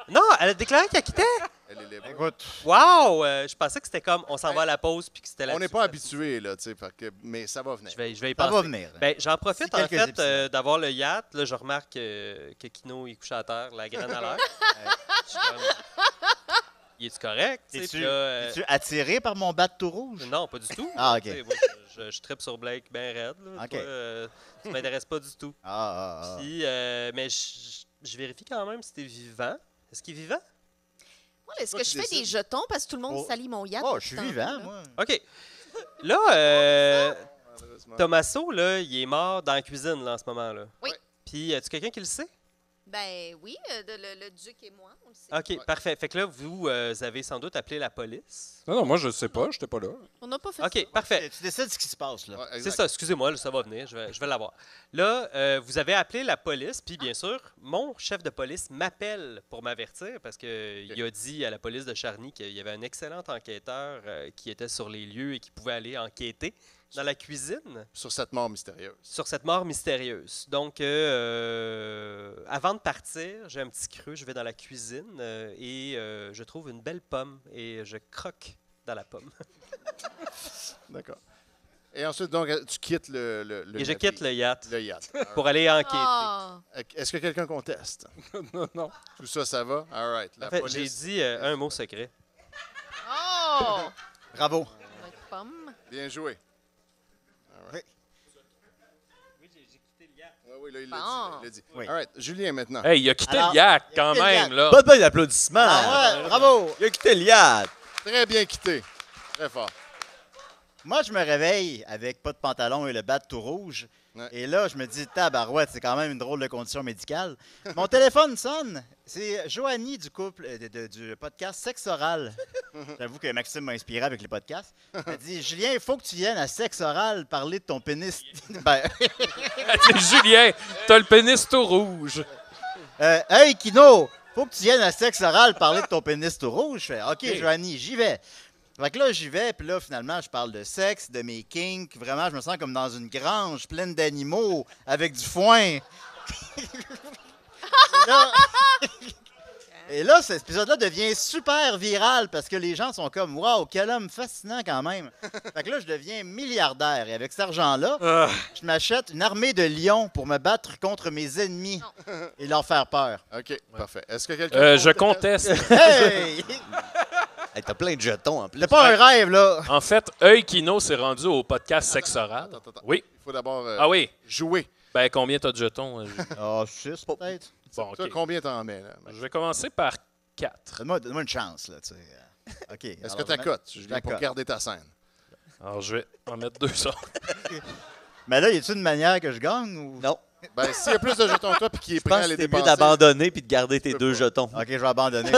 Non, elle a déclaré qu'elle quittait! elle est libre. Écoute, Wow! Je pensais que c'était comme, on s'en va à la pause puis que c'était là. On n'est pas habitué, là, tu sais, mais ça va venir. Je vais y ça penser. va venir. Ben, j'en profite D'ici en quelques fait épisodes. d'avoir le yacht. Là, je remarque que Kino il couche à terre, la graine à l'air. Je suis comme, il est-tu correct? Tu sais, Es-tu puis là, es-tu attiré par mon bateau rouge? non, pas du tout. Ah, OK. Tu sais, moi, je trippe sur Blake bien raide. Là, OK. Toi, tu m'intéresses pas du tout. Ah. Puis, mais je vérifie quand même si t'es vivant. Est-ce qu'il est vivant? Moi, est-ce Toi, que tu je fais décides. des jetons parce que tout le monde Oh. salit mon yacht? Oh, depuis je suis tantôt, vivant, là? moi. OK. Là, Malheureusement. Tommaso, là, il est mort dans la cuisine là, en ce moment. Là. Oui. Puis, as-tu quelqu'un qui le sait? Ben oui, le duc et moi, on le sait. OK, parfait. Fait que là, vous avez sans doute appelé la police. Non, moi, je sais pas. J'étais pas là. On n'a pas fait OK, ça. parfait. Tu décides ce qui se passe, là. Ouais, C'est exact. ça, excusez-moi, là, ça va venir, je vais l'avoir. Là, vous avez appelé la police, puis bien sûr, mon chef de police m'appelle pour m'avertir parce qu'il a dit à la police de Charny qu'il y avait un excellent enquêteur qui était sur les lieux et qui pouvait aller enquêter dans la cuisine Sur cette mort mystérieuse. sur cette mort mystérieuse. Donc, avant de partir, j'ai un petit creux, je vais dans la cuisine et je trouve une belle pomme et je croque dans la pomme. D'accord. Et ensuite, donc, tu quittes le Et je navire. quitte le yacht Le yacht. pour aller enquêter. Ah! Est-ce que quelqu'un conteste? Non. Tout ça, ça va? All right. La En fait, police. j'ai dit un mot secret. Oh! Bravo. Avec pomme. Bien joué. All right. Oui, là, il l'a dit. Bon. Il l'a dit. Oui. All right. Julien, maintenant. Hey, il a quitté Alors, le yacht il a quand quitté le même, yacht. là. Bonne d'applaudissements. Ah ouais, bravo. Il a quitté le yacht. Très bien quitté. Très fort. Moi, je me réveille avec pas de pantalon et le bat tout rouge. Ouais. Et là, je me dis, tabarouette, c'est quand même une drôle de condition médicale. Mon téléphone sonne. C'est Joanie du couple du podcast Sexe Oral. J'avoue que Maxime m'a inspiré avec les podcasts. Elle dit, Julien, il faut que tu viennes à Sexe Oral parler de ton pénis. Ben, Julien, t'as le pénis tout rouge. hey, Kino, faut que tu viennes à Sexe Oral parler de ton pénis tout rouge. Je fais, OK, Joanie, j'y vais. Fait que là, j'y vais, puis là, finalement, je parle de sexe, de mes kinks. Vraiment, je me sens comme dans une grange pleine d'animaux avec du foin. Et là, cet épisode-là devient super viral parce que les gens sont comme « Wow, quel homme fascinant quand même! » Fait que là, je deviens milliardaire. Et avec cet argent-là, je m'achète une armée de lions pour me battre contre mes ennemis et leur faire peur. OK, parfait. Est-ce que quelqu'un Je conteste. Hey! Hey, t'as plein de jetons en plus. C'est pas un rêve, là! En fait, Œil Kino s'est rendu au podcast Sexe Oral. Attends. Oui. Il faut d'abord Ah oui. jouer. Ben, combien t'as de jetons? Julien? Ah, 6 peut-être. Bon, Toi, OK. combien t'en mets, là? Je vais commencer par 4. Donne-moi une chance, là, tu sais. OK. Est-ce que tu accotes, Julien, pour garder ta scène? Alors, je vais en mettre 2 autres. Mais là, y a-t-il une manière que je gagne ou... Non. Ben, s'il y a plus de jetons que toi puis qu'il est Je pense prêt à que les c'est mieux dépenser... d'abandonner puis de garder tes 2 jetons. OK, je vais abandonner.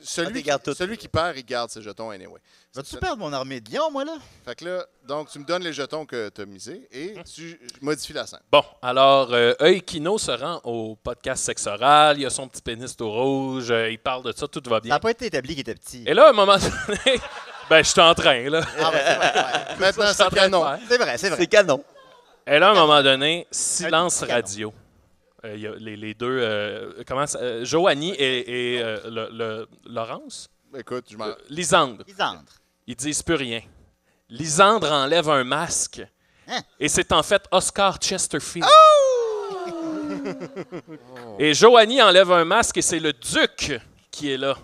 Celui qui perd, il garde ses jetons anyway. Vas-tu perdre mon armée de lions, moi, là? Fait que là, donc, tu me donnes les jetons que tu as misés et tu modifies la scène. Bon, alors, Œil Kino se rend au podcast Sexe Oral. Il a son petit pénis tout rouge. Il parle de ça, tout va Ça bien. n'a pas été établi qu'il était petit. Et là, à un moment donné, ben, je suis en train, là. Ah, ben, c'est vrai, ouais. Maintenant, Je suis en c'est train de canon. faire. C'est vrai, c'est vrai. C'est canon. Et là, à un moment donné, silence canon. radio. Il y a les deux, Joanie et Laurence? Écoute, je m'en... Lisandre. Lisandre. Ils disent plus rien. Lisandre enlève un masque. Hein? Et c'est en fait Oscar Chesterfield. Et Joanie enlève un masque et c'est le duc qui est là.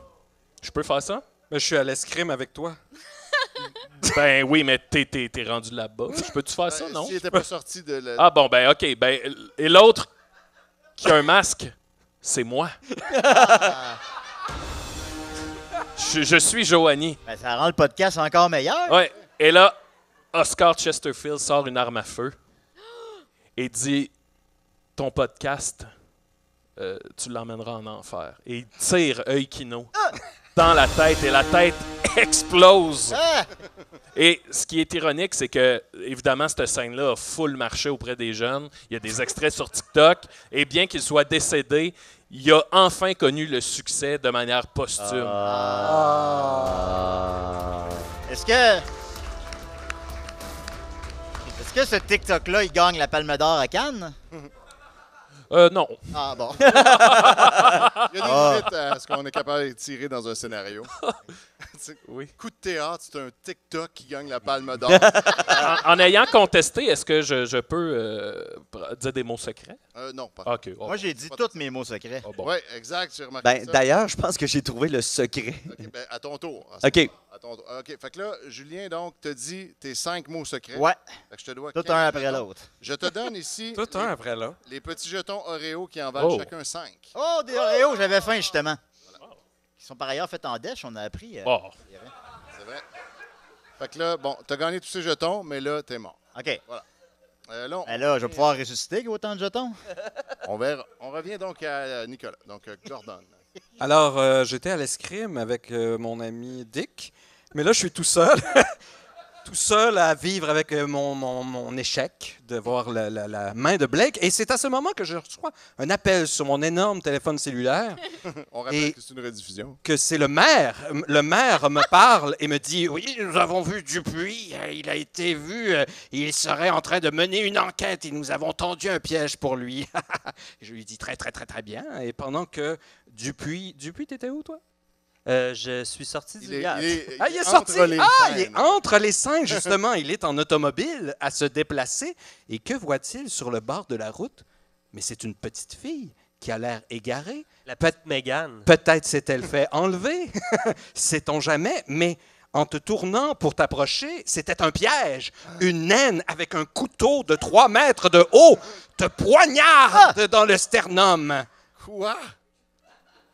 Je peux faire ça? Mais je suis à l'escrime avec toi. Ben oui, mais t'es rendu là-bas. Je peux-tu faire ça, non? S'il n'était pas sorti de la... Ah bon, ben OK. Ben, et l'autre qui a un masque, c'est moi. Je suis Joanie. Ben, ça rend le podcast encore meilleur. Ouais. Et là, Oscar Chesterfield sort une arme à feu et dit ton podcast, tu l'emmèneras en enfer. Et il tire Œil Kino dans la tête et la tête explose. Ah! Et ce qui est ironique, c'est que, évidemment, cette scène-là a full marché auprès des jeunes. Il y a des extraits sur TikTok. Et bien qu'il soit décédé, il a enfin connu le succès de manière posthume. Est-ce que ce TikTok-là, il gagne la Palme d'Or à Cannes? Non. Ah, bon. Il y a des limites à ce qu'on est capable de tirer dans un scénario. Oui. Coup de théâtre, c'est un TikTok qui gagne la Palme d'Or. En ayant contesté, est-ce que je peux dire des mots secrets? Non, pas. OK. Oh. Moi, j'ai dit tous mes mots secrets. Oh, bon. Oui, exact, j'ai remarqué Ben, ça. d'ailleurs, je pense que j'ai trouvé le secret. OK, ben, à ton tour. OK. À ton tour. OK, fait que là, Julien, donc, te dit tes 5 mots secrets. Ouais, Fait que je te dois tout 15 un après jetons. l'autre. Je te donne ici Tout un après là. les petits jetons Oreo qui en valent Oh. chacun 5. Oh, des Oreos, j'avais faim, justement. Qui sont par ailleurs faits en dèche, on a appris. Oh. C'est vrai. Fait que là, bon, t'as gagné tous ces jetons, mais là, t'es mort. OK. Là, Ben là, je vais pouvoir ressusciter avec autant de jetons. on verra. On revient donc à Nicolas. Donc, Gordon. Alors, j'étais à l'escrime avec mon ami Dick, mais là, je suis tout seul. Tout seul à vivre avec mon échec, de voir la main de Blake. Et c'est à ce moment que je reçois un appel sur mon énorme téléphone cellulaire, On rappelle Et- que c'est une rediffusion. que c'est le maire. Le maire me parle et me dit « Oui, nous avons vu Dupuis, il a été vu, il serait en train de mener une enquête et nous avons tendu un piège pour lui. » Je lui dis « Très, très, très, très bien. » Et pendant que Dupuis, t'étais où, toi? Je suis sorti du gaz. Il est entre sorti. les Il est scènes. entre les scènes, justement. Il est en automobile à se déplacer. Et que voit-il sur le bord de la route? Mais c'est une petite fille qui a l'air égarée. La petite Mégane. Peut-être s'est-elle fait enlever. Sait-on jamais. Mais en te tournant pour t'approcher, c'était un piège. Une naine avec un couteau de 3 mètres de haut te poignarde dans le sternum. Quoi?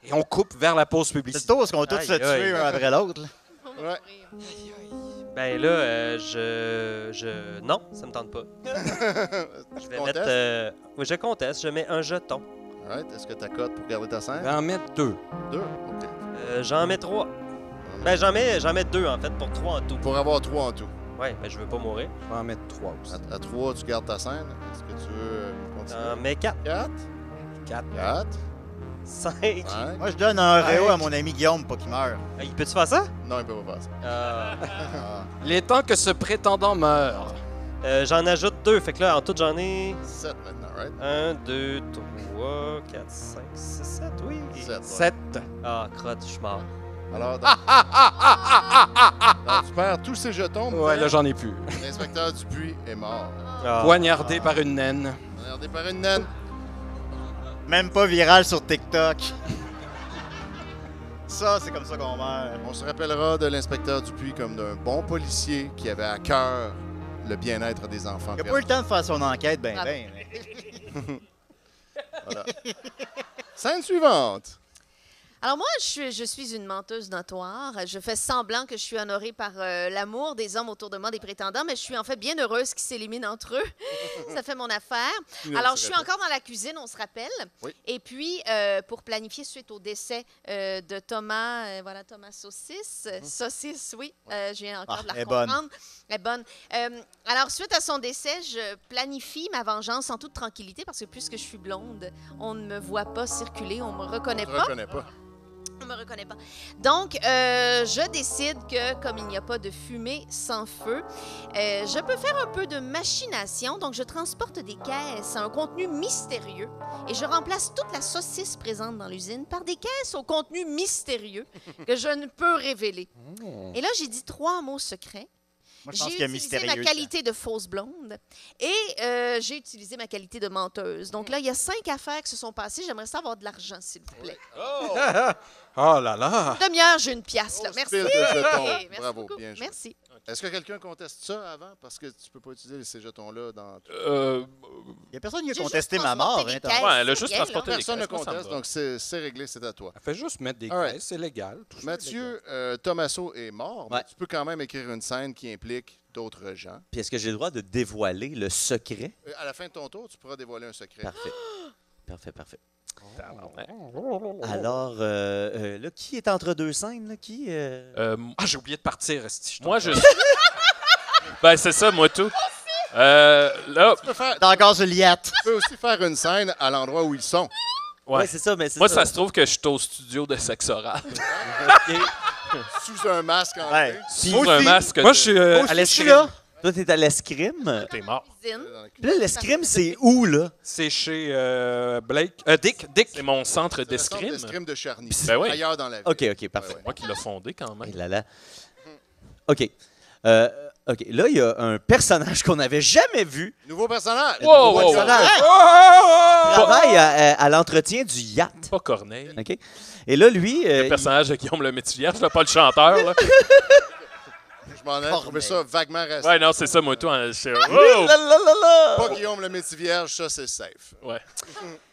Et on coupe vers la pause C'est le publicitaire. tour, parce qu'on va tous Aïe, se tuer aïe. un après l'autre. là. Ouais. Ben là, non, ça me tente pas. Je vais mettre... oui, je conteste. Je mets un jeton. Alright. Est-ce que tu accotes pour garder ta Je scène? vais en mettre 2. 2. OK. J'en mets 3. Ben, j'en mets 2, en fait, pour 3 en tout. Pour avoir 3 en tout. Ouais, mais je veux pas mourir. Je vais en mettre 3 aussi. À 3, tu gardes ta scène. Est-ce que tu veux continuer? J'en mets 4. 4. 4. 4. 5. 5. Moi, je donne un Oreo à mon ami Guillaume, pas qu'il meure. Il peut-tu faire ça? Non, il peut pas faire ça. Il est temps que ce prétendant meure. J'en ajoute 2. Fait que là, en tout, j'en ai 7 maintenant, right? 1, 2, 3, 4, 5, 6, 7. Oui. 7. 7. Ah, crotte, je suis mort. Alors, donc, tu perds tous ces jetons. Ouais, mais là, j'en ai plus. l'inspecteur Dupuis est mort. Ah. Poignardé par une naine. Regardez par une naine. Même pas viral sur TikTok. Ça, c'est comme ça qu'on meurt. On se rappellera de l'inspecteur Dupuis comme d'un bon policier qui avait à cœur le bien-être des enfants. Il a pas eu le temps de faire son enquête, ben, Ah. ben. Voilà. Scène suivante. Alors moi, je suis une menteuse notoire. Je fais semblant que je suis honorée par l'amour des hommes autour de moi, des prétendants, mais je suis en fait bien heureuse qu'ils s'éliminent entre eux. Ça fait mon affaire. Alors, je suis encore dans la cuisine, on se rappelle. Oui. Et puis, pour planifier suite au décès de Thomas, voilà, Thomas Saucisse. Saucisse, oui, je viens encore de la elle est bonne. comprendre. Elle est bonne. Alors, suite à son décès, je planifie ma vengeance en toute tranquillité parce que puisque je suis blonde, on ne me voit pas circuler, on me reconnaît Je ne pas. reconnais pas. On me reconnaît pas. Donc, je décide que, comme il n'y a pas de fumée sans feu, je peux faire un peu de machination. Donc, je transporte des caisses à un contenu mystérieux et je remplace toute la saucisse présente dans l'usine par des caisses au contenu mystérieux que je ne peux révéler. Et là, j'ai dit 3 mots secrets. Moi, je pense J'ai qu'il y a utilisé mystérieux. ma qualité de fausse blonde et j'ai utilisé ma qualité de menteuse. Donc là, il y a 5 affaires qui se sont passées. J'aimerais savoir de l'argent, s'il vous plaît. Oh là là! Demi-heure, j'ai une pièce, là. Grosse Merci. pile de jetons. Merci Bravo, beaucoup. bien joué. Merci. Est-ce que quelqu'un conteste ça avant? Parce que tu peux pas utiliser ces jetons-là dans... Il n'y a personne qui a J'ai contesté juste ma mort. transporté hein, des t'as- caisses. Ouais, elle a juste Bien, là. transporté des Personne ne caisses. Moi, ça me conteste, va. donc c'est réglé, c'est à toi. Elle fait juste mettre des All right. caisses, c'est légal. tout ça est légal. Mathieu, Tommaso est mort, mais Ouais. tu peux quand même écrire une scène qui implique d'autres gens. Puis est-ce que j'ai le droit de dévoiler le secret? À la fin de ton tour, tu pourras dévoiler un secret. Parfait. Parfait, parfait. Tabarnak. Alors, là, qui est entre deux scènes? Là? Qui, Ah, j'ai oublié de partir, esti. Moi, je suis. Ben, c'est ça, moi, tout. Là, Tu peux, faire, T'as encore Juliette. tu peux aussi faire une scène à l'endroit où ils sont. Ouais, ouais. c'est ça, mais c'est Moi, ça. ça se trouve que je suis au studio de sexe oral. Sous un masque en Ouais. Sous Moi un aussi. masque. Moi, je suis à Aussi, l'escrime. là. Toi, t'es à l'escrime. T'es mort. Cuisine. Puis là, l'escrime, c'est où, là? C'est chez Blake. Dick. C'est mon centre C'est le centre d'escrime. d'escrime de Charny. Ben oui. Ailleurs dans la ville. OK, parfait. Moi qui l'ai fondé quand même. Et là, là. OK. OK. Là, il y a un personnage qu'on n'avait jamais vu. Nouveau personnage. Wow, Nouveau wow, personnage. wow. Il travaille à l'entretien du yacht. Pas Corneille. OK? Et là, lui... Le personnage de Guillaume le Métivier, je pas le chanteur. Là. Je m'en ai trouvé ça vaguement raciste. Ouais, non, c'est ça, moi, tout. Hein, Pas Guillaume le métier vierge, ça c'est safe. Ouais.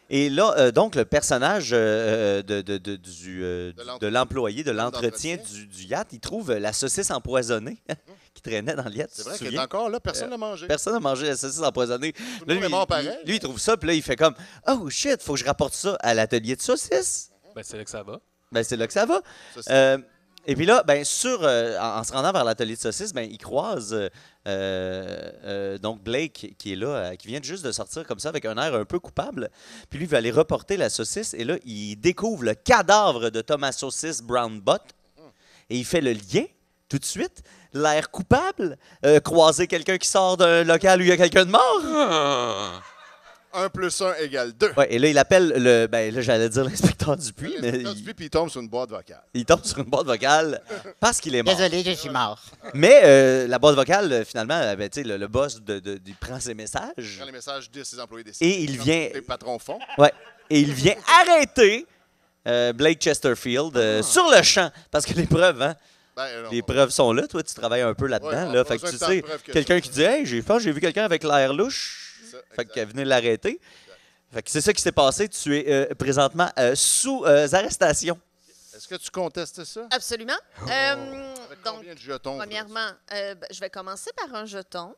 Et là, donc, le personnage de l'employé de l'entretien du yacht, il trouve la saucisse empoisonnée qui traînait dans le yacht. C'est tu vrai te qu'elle est souviens? encore là, personne n'a mangé. Personne n'a mangé la saucisse empoisonnée. Tout le monde est mort pareil. Lui, il trouve ça, puis là, il fait comme « Oh shit, faut que je rapporte ça à l'atelier de saucisse. Ben, c'est là que ça va. » Ben, c'est là que ça va. Ça, c'est- Et puis là, ben, en se rendant vers l'atelier de saucisse, ben, il croise donc Blake qui est là, qui vient juste de sortir comme ça avec un air un peu coupable. Puis lui, il va aller reporter la saucisse et là, il découvre le cadavre de Thomas Saucisse Brown Butt et il fait le lien tout de suite. L'air coupable, croiser quelqu'un qui sort d'un local où il y a quelqu'un de mort. 1 + 1 = 2. Ouais, et là, il appelle ben là, j'allais dire l'inspecteur Dupuis, mais Puis il tombe sur une boîte vocale. il tombe sur une boîte vocale parce qu'il est mort. Désolé, je suis mort. Mais la boîte vocale, finalement, ben, tu sais, le boss, il prend ses messages Quand les messages de ses employés décident. et il vient, Les patrons font. ouais, et il vient arrêter Blake Chesterfield sur le champ. Parce que les preuves, hein, Ben, non, les preuves sont là. Toi, tu travailles un peu là-dedans. Ouais, on a là, pas fait que besoin tu de tant de sais, preuves que quelqu'un ça. qui dit « Hey, j'ai vu quelqu'un avec l'air louche. Ça, » Fait exact. qu'elle venait l'arrêter. Fait que c'est ça qui s'est passé. Tu es présentement sous arrestation. Est-ce que tu contestes ça? Absolument. Avec Donc, combien de jetons? premièrement, je vais commencer par un jeton.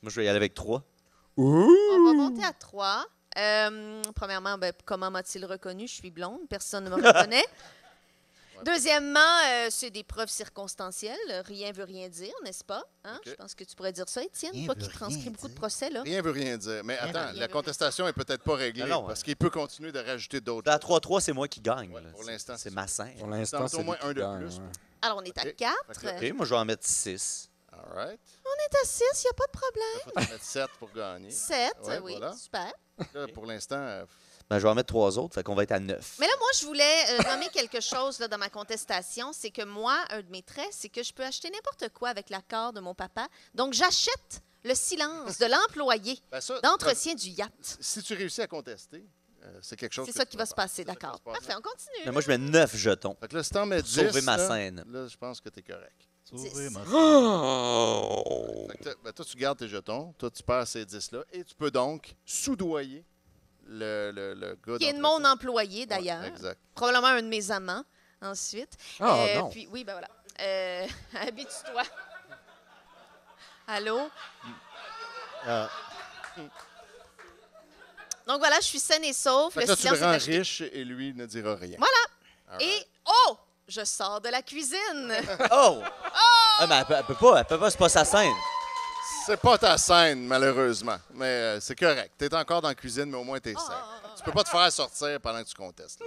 Moi, je vais y aller avec 3. On va monter à 3. Premièrement, ben, comment m'a-t-il reconnu? Je suis blonde, personne ne me reconnaît. Deuxièmement, c'est des preuves circonstancielles. Rien veut rien dire, n'est-ce pas? Hein? OK. Je pense que tu pourrais dire ça, Étienne, Rien toi veut qui rien transcris beaucoup de dire. procès. Là. Rien veut rien dire. Mais attends, rien la veut contestation est peut-être pas réglée Ah non, parce qu'il peut continuer de rajouter d'autres. À 3-3, c'est moi qui gagne. Ouais, là. pour l'instant, C'est c'est ma scène. Pour l'instant, Tantôt, c'est au moins lui qui un de gagne, plus. ouais. Alors, on est à OK. 4. OK, moi, je vais en mettre 6. All right. On est à 6, il n'y a pas de problème. Il faut en mettre 7 pour gagner. 7, Ouais, oui, voilà. super. Là, pour l'instant, Ben, je vais en mettre 3 autres, fait qu'on va être à 9. Mais là, moi, je voulais nommer quelque chose là, dans ma contestation. C'est que moi, un de mes traits, c'est que je peux acheter n'importe quoi avec l'accord de mon papa. Donc, j'achète le silence de l'employé ben ça, d'entretien du yacht. si tu réussis à contester, c'est quelque chose. C'est que ça tu qui peux va se faire. passer, C'est ça qui va d'accord. se passer. Parfait, on continue. Mais moi, je mets 9 jetons. Fait que là, si t'en mets 10, Sauver ma là, scène. Là, je pense que t'es correct. Sauver ma Oh! Fait que toi, tu gardes tes jetons. Toi, tu perds ces 10-là. Et tu peux donc soudoyer le gars Qui est de d'entretien. mon employé, d'ailleurs. Ouais, exact. Probablement un de mes amants, ensuite. Ah, non. Puis, oui, ben voilà. Habitue-toi. Allô? Donc voilà, je suis saine et sauve. Fait que Le là, tu le silence est rends acheté. riche et lui ne dira rien. Voilà. Et, oh! Je sors de la cuisine. Oh! Ah, mais elle peut pas, c'est pas sa scène. C'est pas ta scène, malheureusement. Mais c'est correct. T'es encore dans la cuisine, mais au moins t'es sain. Tu peux pas te faire sortir pendant que tu contestes.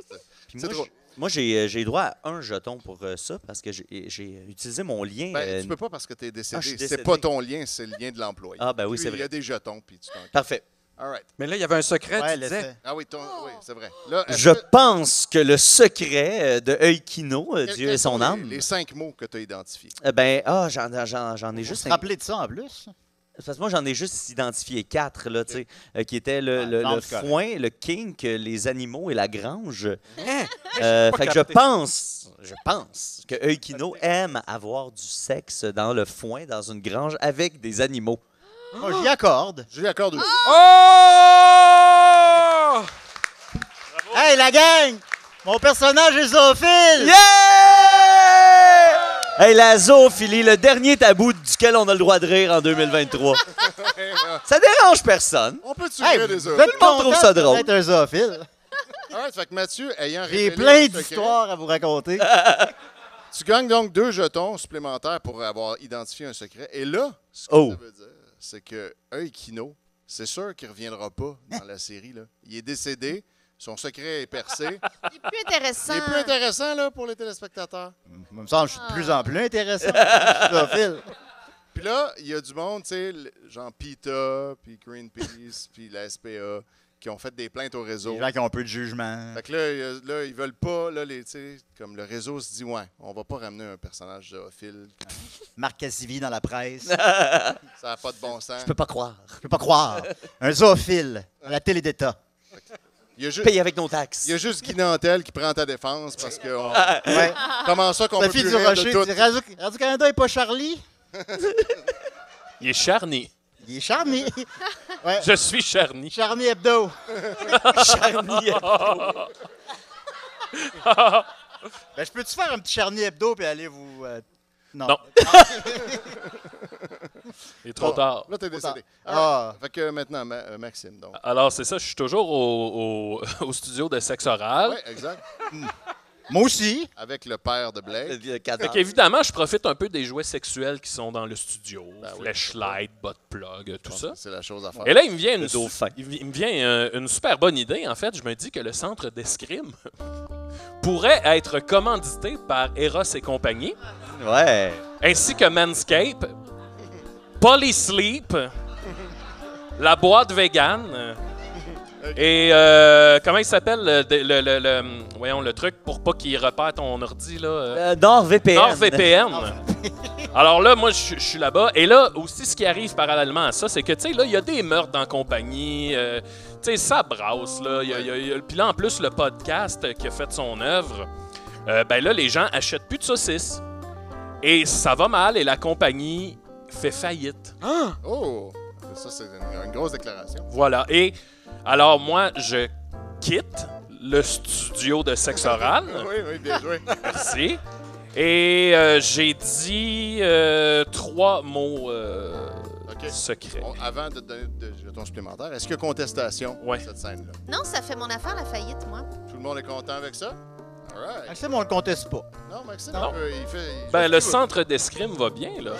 Puis C'est drôle. moi, j'ai droit à un jeton pour ça parce que j'ai utilisé mon lien. Ben, tu peux pas parce que t'es je décédé. suis C'est décédé. pas ton lien, c'est le lien de l'employé. Ah, ben oui, Lui, c'est Il y vrai. a des jetons, puis tu t'en... Parfait. All right. Mais là, il y avait un secret, Ouais, tu disais. Ah oui, oui, c'est vrai. Là, est-ce Je que- pense que le secret de Eukino, Dieu quels et son sont âme. Les 5 mots que tu as identifiés. J'en ai Juste juste. se rappeler de ça en plus. Parce que moi, j'en ai juste identifié 4, là, tu sais, qui étaient le non, c'est foin, le kink, les animaux et la grange. Hein? Fait que je pense que Eukino aime avoir du sexe dans le foin, dans une grange, avec des animaux. Moi, j'y accorde. Je lui accorde aussi. Oh! Hey, la gang! Mon personnage est zoophile! Yeah! Hey, la zoophilie, le dernier tabou duquel on a le droit de rire en 2023. Ça dérange personne. On peut-tu Hey, rire vous des êtes autres? le monde trouve ça drôle. d'être un zoophile. All right, fait que Mathieu, ayant J'ai révélé plein le secret, d'histoires à vous raconter. tu gagnes donc 2 jetons supplémentaires pour avoir identifié un secret. Et là, ce que Oh. ça veut dire, c'est que Eukino, c'est sûr qu'il ne reviendra pas dans la série. Là. Il est décédé, son secret est percé. C'est plus intéressant. Il est plus intéressant là, pour les téléspectateurs. Il me semble que je suis de plus en plus intéressant. Je suis zoophile. Puis là, il y a du monde, tu sais, genre PETA, puis Greenpeace, puis la SPA, qui ont fait des plaintes au réseau. Les gens qui ont un peu de jugement. Fait que là, ils veulent pas, là, tu sais, comme le réseau se dit, ouais, on va pas ramener un personnage zoophile. Marc Cassivi dans la presse. Ça n'a pas de bon sens. Je peux pas croire. Je peux pas croire. Un zoophile à la télé d'État. Il y a juste, Paye avec nos taxes. il y a juste Guy Nantel qui prend ta défense parce que Ouais. comment ça qu'on peut Sophie plus rire de Durocher tout? dit Radio-Canada est pas Charlie. Il est charni. Il est Charny. Ouais. Je suis charni. Charny Hebdo. Charnier. Ben, je peux-tu faire un petit Charny Hebdo puis aller vous. Non. Non. Il est trop Bon, tard. Là, t'es décédé. Ah. Fait que maintenant, Maxime, donc. Alors, c'est ça, je suis toujours au studio de sexe oral. Oui, exact. Moi aussi. Avec le père de Blake. Fait qu'évidemment, je profite un peu des jouets sexuels qui sont dans le studio. Ben oui. Flashlight, butt plug, tout ça. C'est la chose à faire. Et là, il me vient, Le dauphin. il me vient une super bonne idée. En fait, je me dis que le centre d'escrime pourrait être commandité par Eros et compagnie, Ouais. ainsi que Manscape, Polysleep, la boîte vegan et comment il s'appelle voyons le truc pour pas qu'il repère ton ordi là. NordVPN. NordVPN. Alors là, moi, je suis là-bas. Et là, aussi, ce qui arrive parallèlement à ça, c'est que, tu sais, là, il y a des meurtres dans la compagnie. Tu sais, ça brasse, là. Puis là, en plus, le podcast qui a fait son œuvre, ben là, les gens achètent plus de saucisses. Et ça va mal et la compagnie fait faillite. Oh! Ça, c'est une grosse déclaration. Voilà. Et alors, moi, je quitte le studio de sexe oral. Oui, bien joué. Merci. Et j'ai dit 3 mots OK. secrets. Bon, avant de te donner de jetons supplémentaires, est-ce qu'il y a contestation Ouais. de cette scène-là? Non, ça fait mon affaire, la faillite, moi. Tout le monde est content avec ça? All right. Maxime, on le conteste pas. Non, Maxime, Non. il fait... Ben, le centre d'escrime va bien, là.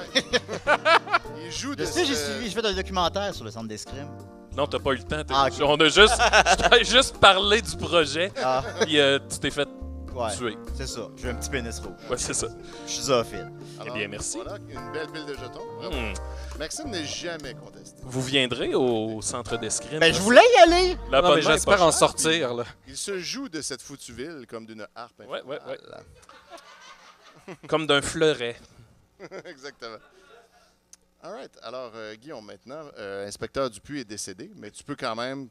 Il joue Je de... sais, j'ai suivi, j'ai fait un documentaire sur le centre d'escrime. Non, t'as pas eu le temps. Ah, ok. On a juste, je t'ai juste parlé du projet, Ah, puis tu t'es fait ouais. tuer. C'est ça. J'ai un petit pénis rouge. Ouais, c'est ça. Je suis zoophile. Alors, Eh bien, merci. Voilà, une belle pile de jetons. Bravo. Hmm. Maxime n'est jamais contesté. Vous viendrez au centre d'escrime? Ben, je voulais y aller. Non, mais L'abonnement est j'espère pas en cher. sortir, là. Il se joue de cette foutue ville comme d'une harpe Ouais. infernale. Comme d'un fleuret. Exactement. All right. Alors, Guillaume, maintenant, Inspecteur Dupuis est décédé, mais tu peux quand même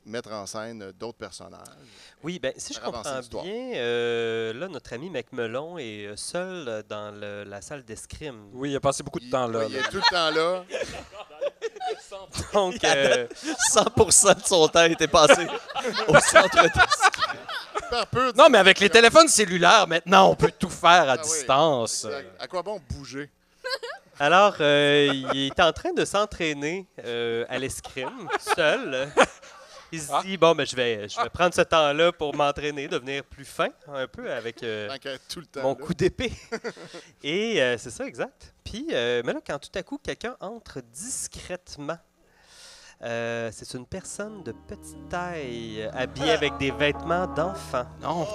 mettre en scène d'autres personnages. Oui, ben si je Faire avancer comprends l'histoire. bien, là, notre ami McMelon est seul dans la salle d'escrime. Oui, il a passé beaucoup de temps là. Il est tout le temps là. Donc, 100% de son temps était passé au centre d'escrime. Par peu, Non, mais avec les téléphones cellulaires, maintenant, on peut tout faire à oui. distance. exact. À quoi bon bouger? alors, il est en train de s'entraîner à l'escrime, seul. Il se dit, bon, ben, je vais prendre ce temps-là pour m'entraîner, devenir plus fin, un peu, avec Tant qu'à être tout le temps. mon là. coup d'épée. Et c'est ça, exact. Puis, mais là, quand tout à coup, quelqu'un entre discrètement, c'est une personne de petite taille, habillée avec des vêtements d'enfant, Non.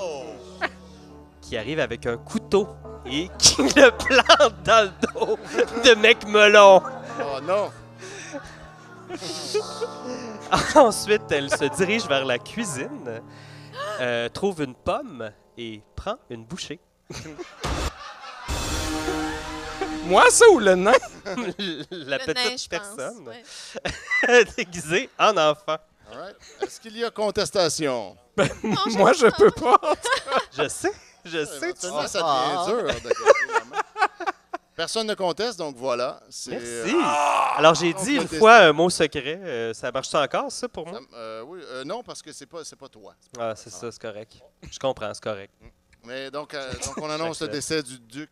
qui arrive avec un couteau et qui le plante dans le dos de mec melon. Oh non! Ensuite, elle se dirige vers la cuisine, trouve une pomme et prend une bouchée. Moi, ça ou le nain? La Le nain, petite je pense, personne ouais. déguisée en enfant. All right. Est-ce qu'il y a contestation? Moi, je peux pas. Je sais, Éventuellement, ça devient dur de contester la main. Personne ne conteste, donc voilà. C'est, Merci. Alors, j'ai dit une contester. fois un mot secret. Ça marche-tu encore, ça, pour moi? oui, non, parce que c'est pas toi. Ah, c'est ça, c'est correct. Je comprends, c'est correct. Mais donc on annonce le décès du duc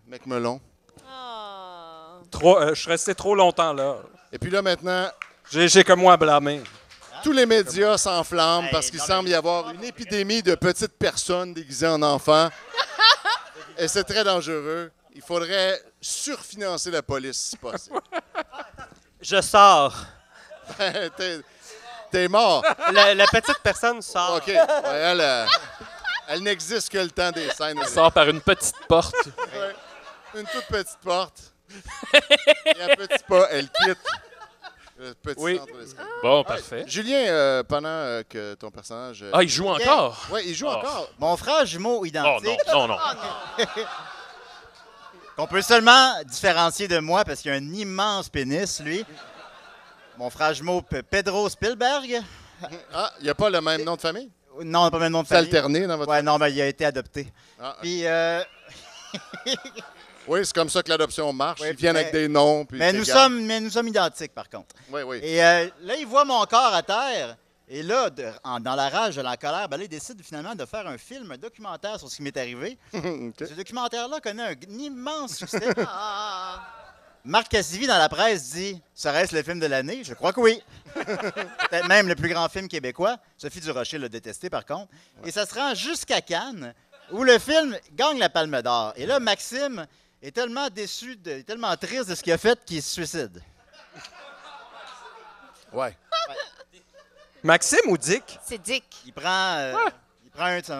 McMelon. Ah. Je suis resté trop longtemps là. Et puis là, maintenant, J'ai que moi à blâmer. tous les médias s'enflamment Hey, parce qu'il non, semble y avoir une épidémie de petites personnes déguisées en enfants. Et c'est très dangereux. Il faudrait surfinancer la police, si possible. Je sors. T'es mort. La petite personne sort. OK. Ouais, elle n'existe que le temps des scènes. Il sort par une petite porte. Ouais. Une toute petite porte. Et à petits pas, elle quitte le petit Oui. centre d'escrime. Bon, parfait. Julien, pendant que ton personnage... Ah, il joue encore? Oui, il joue Oh. encore. Mon frère jumeau Oh identique, non, non, non. qu'on peut seulement différencier de moi parce qu'il a un immense pénis, lui. Mon frère jumeau Pedro Spielberg. Ah, il n'y a pas le même nom de famille? Non, pas le même nom de C'est famille. alterné dans votre Ouais, non, mais il a été adopté. Ah, Puis, oui, c'est comme ça que l'adoption marche. Ouais, Ils viennent mais- avec des noms. Puis mais ils nous te gardent. sommes identiques, par contre. Oui, oui. Et là, il voit mon corps à terre. Et là, dans la rage de la colère, ben là, il décide finalement de faire un film, un documentaire sur ce qui m'est arrivé. OK. Ce documentaire-là connaît un immense succès. Ah. Marc Cassivi, dans la presse, dit « Serait-ce le film de l'année? » Je crois que oui. Peut-être même le plus grand film québécois. Sophie Durocher l'a détesté, par contre. Et ça se rend jusqu'à Cannes, où le film gagne la Palme d'Or. Et là, Maxime est tellement déçu, tellement triste de ce qu'il a fait qu'il se suicide. Ouais. Maxime ou Dick? C'est Dick. Il prend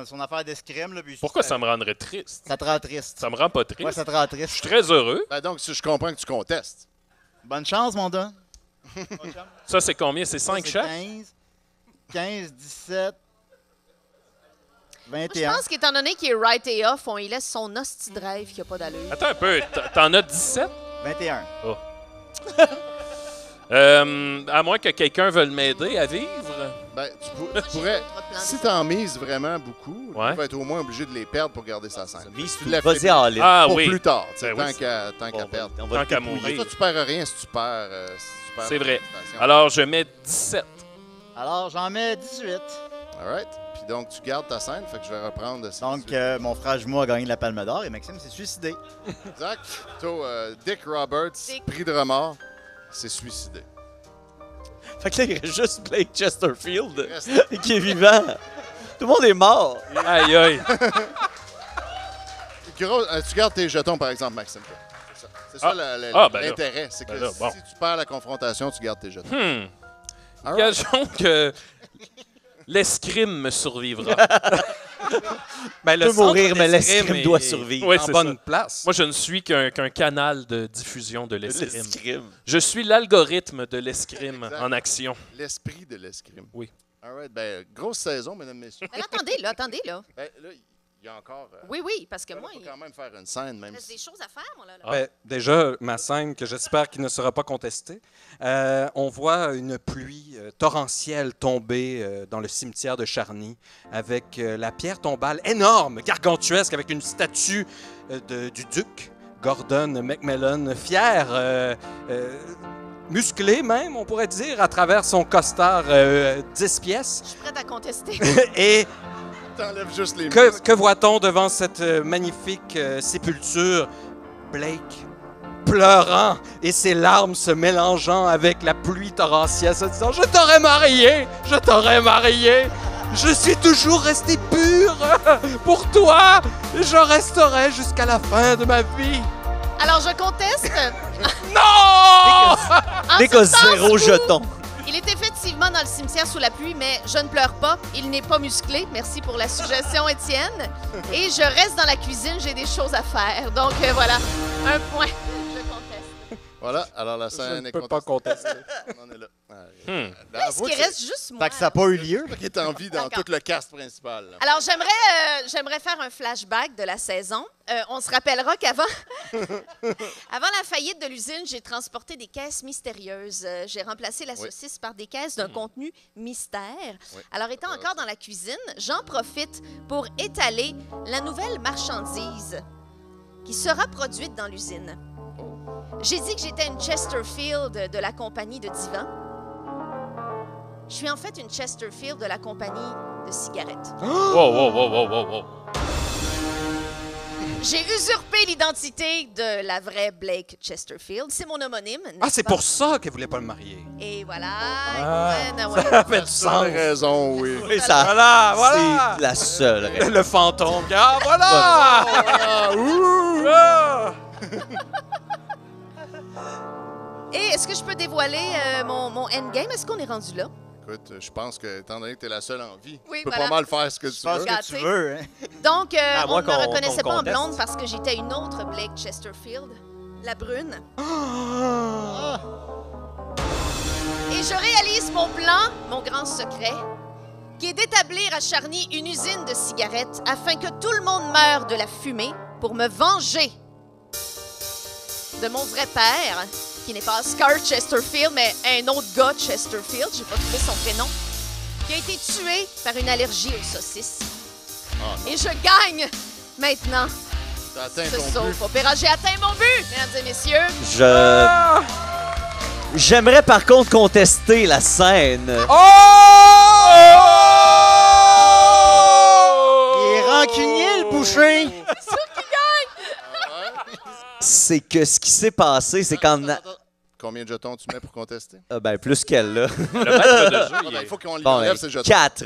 son affaire d'escrime. Là, puis Pourquoi ça me rendrait triste? Ça te rend triste. Ça me rend pas Ouais, triste. ça te rend Je triste. suis très heureux. Ben donc, si je comprends que tu contestes. Bonne chance, mon don. Ça, c'est combien? C'est 5 C'est chaque? 15, 17, Moi, je 21. pense qu'étant donné qu'il est right et off, on y laisse son hostie de rêve qui a pas d'allure. Attends un peu. T'en as 17? 21. À moins que quelqu'un veuille m'aider à vivre. Ben, tu pourrais. Si t'en mises vraiment beaucoup, Ouais. tu vas être au moins obligé de les perdre pour garder sa scène. Mise Tu tout. l'as Vas-y fait en ligne. Ah pour oui. plus tard, tu sais, Ben oui, tant qu'à perdre. On va Tant le qu'à dépouiller. mourir. Toi, tu perds rien si tu perds. C'est vrai. prestation. Alors, je mets 17. Alors, j'en mets 18. All right. Puis donc, tu gardes ta scène, fait que je vais reprendre. ces Donc, 18. mon frère jumeau a gagné la Palme d'Or et Maxime s'est suicidé. Exact. Toi, Dick Roberts, Dick. pris de remords, s'est suicidé. Fait que là, il reste juste Blake Chesterfield Reste- qui est vivant. Tout le monde est mort. Aïe, aïe. Tu gardes tes jetons, par exemple, Maxime. C'est ça Ah. Ben là. l'intérêt. C'est que Ben là, bon. si tu perds la confrontation, tu gardes tes jetons. All right. Gageons que l'escrime me survivra. Ben, peut mourir, centre mais d'escrime l'escrime est- doit survivre. Ouais, en c'est bonne ça. place. Moi, je ne suis qu'un canal de diffusion de l'escrime. L'escrime. Je suis l'algorithme de l'escrime Exact. en action. L'esprit de l'escrime. Oui. All right. Ben, grosse saison, mesdames, messieurs. Mais là, attendez, là. Ben, là, il y a encore. Oui, parce que il moi, faut il quand même faire une scène, même reste si. des choses à faire, moi, là. Ben, déjà, ma scène, que j'espère qu'il ne sera pas contestée, on voit une pluie torrentielle tomber dans le cimetière de Charny avec la pierre tombale énorme, gargantuesque, avec une statue du duc, Gordon Macmillan, fier musclé même, on pourrait dire, à travers son costard 10 pièces. Je suis prête à contester. Et T'enlèves juste les que voit-on devant cette magnifique sépulture? Blake pleurant et ses larmes se mélangeant avec la pluie torrentielle, se disant « Je t'aurais marié! Je t'aurais marié! Je suis toujours resté pur pour toi! Je resterai jusqu'à la fin de ma vie! » Alors, je conteste. Non! Dès qu'à 0 jeton. Il est effectivement dans le cimetière sous la pluie, mais je ne pleure pas. Il n'est pas musclé. Merci pour la suggestion, Étienne. Et je reste dans la cuisine. J'ai des choses à faire. Donc, voilà. Un point. Je conteste. Voilà, alors la Je scène ne est peux pas contester. On en est là. Est-ce qu'il reste juste moi? Fait que ça n'a pas eu lieu. Qui est en vie dans D'accord. tout le cast principal. là. Alors, j'aimerais faire un flashback de la saison. On se rappellera qu'avant avant la faillite de l'usine, j'ai transporté des caisses mystérieuses. J'ai remplacé la saucisse par des caisses d'un contenu mystère. Oui. Alors, étant encore dans la cuisine, j'en profite pour étaler la nouvelle marchandise qui sera produite dans l'usine. J'ai dit que j'étais une Chesterfield de la compagnie de divans. Je suis en fait une Chesterfield de la compagnie de cigarettes. Wow. J'ai usurpé l'identité de la vraie Blake Chesterfield. C'est mon homonyme. Ah, n'est-ce c'est pas? pour ça qu'elle voulait pas le marier. Et voilà. Ah, Ouais. ça fait du Sans sens. raison, oui. Oui, ça, Voilà! c'est la seule raison. Le fantôme. Ah, voilà! Ah! Et est-ce que je peux dévoiler mon endgame? Est-ce qu'on est rendu là? Écoute, je pense que, étant donné que t'es la seule en vie, Oui, tu peux voilà. pas mal faire ce que tu Je pense veux. que tu veux, hein? Donc, À on moins ne me qu'on reconnaissait pas en conteste. blonde parce que j'étais une autre Blake Chesterfield, la brune. Et je réalise mon plan, mon grand secret, qui est d'établir à Charny une usine de cigarettes afin que tout le monde meure de la fumée pour me venger de mon vrai père, qui n'est pas Oscar Chesterfield, mais un autre gars Chesterfield, j'ai pas trouvé son prénom, qui a été tué par une allergie aux saucisses. Et je gagne maintenant T'as atteint ce ton but. soap opéra. J'ai atteint mon but, mesdames et messieurs. J'aimerais par contre contester la scène. Il est rancunier, le boucher! C'est que ce qui s'est passé, c'est qu'en... Combien de jetons tu mets pour contester? Ben, plus qu'elle, là. Le maître de jeu, Ah, il ben, est... il faut qu'on lui Bon, enlève ces jetons. 4.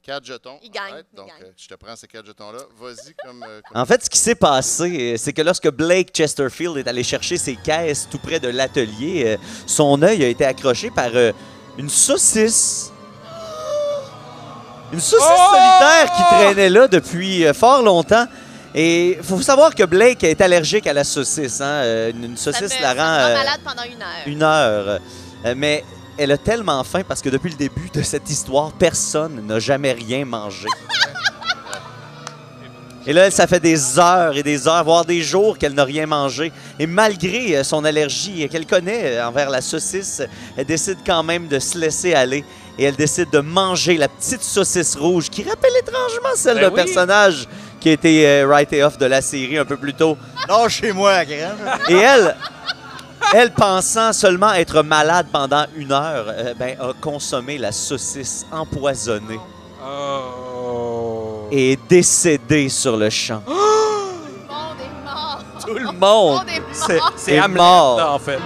4 jetons. Il gagne, Alright, il donc, gagne. je te prends ces 4 jetons-là. Vas-y comme... En fait, ce qui s'est passé, c'est que lorsque Blake Chesterfield est allé chercher ses caisses tout près de l'atelier, son œil a été accroché par une saucisse. Une saucisse solitaire qui traînait là depuis fort longtemps. Et il faut savoir que Blake est allergique à la saucisse. Hein? Une saucisse la ça me rend rend malade pendant 1 heure. 1 heure. Mais elle a tellement faim parce que depuis le début de cette histoire, personne n'a jamais rien mangé. Et là, ça fait des heures et des heures, voire des jours qu'elle n'a rien mangé. Et malgré son allergie qu'elle connaît envers la saucisse, elle décide quand même de se laisser aller. Et elle décide de manger la petite saucisse rouge qui rappelle étrangement celle Ben d'un oui. personnage qui a été writé off de la série un peu plus tôt. Non, chez moi, crème. Et elle pensant seulement être malade pendant 1 heure, a consommé la saucisse empoisonnée Oh. et est décédée sur le champ. Tout le monde est mort. Tout le Tout le monde monde est C'est mort. c'est est Hamlet, mort. là, en fait.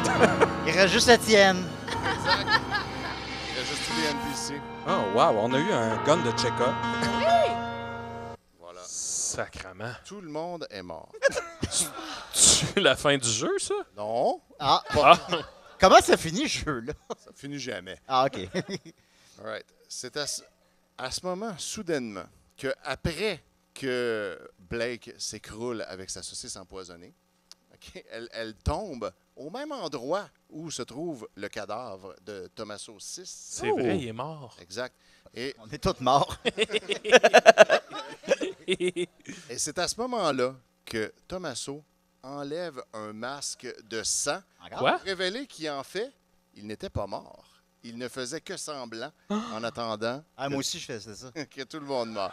Il reste juste Étienne. Il y a juste tous les NPC. Oh, wow, on a eu un gun de Chekhov. Voilà. Sacrement. Tout le monde est mort. Tu la fin du jeu, ça? Non, Ah, Ah, comment ça finit, ce jeu-là? ça finit jamais. Ah, OK. All right. C'est à ce moment, soudainement, que après que Blake s'écroule avec sa saucisse empoisonnée, ok, elle tombe au même endroit où se trouve le cadavre de Tommaso VI. c'est vrai, il est mort. Exact. Et, On est tous morts. et c'est à ce moment-là que Tommaso enlève un masque de sang Quoi? pour révéler qu'en fait, il n'était pas mort. Il ne faisait que semblant en attendant Ah, moi aussi, je faisais ça. que tout le monde meurt.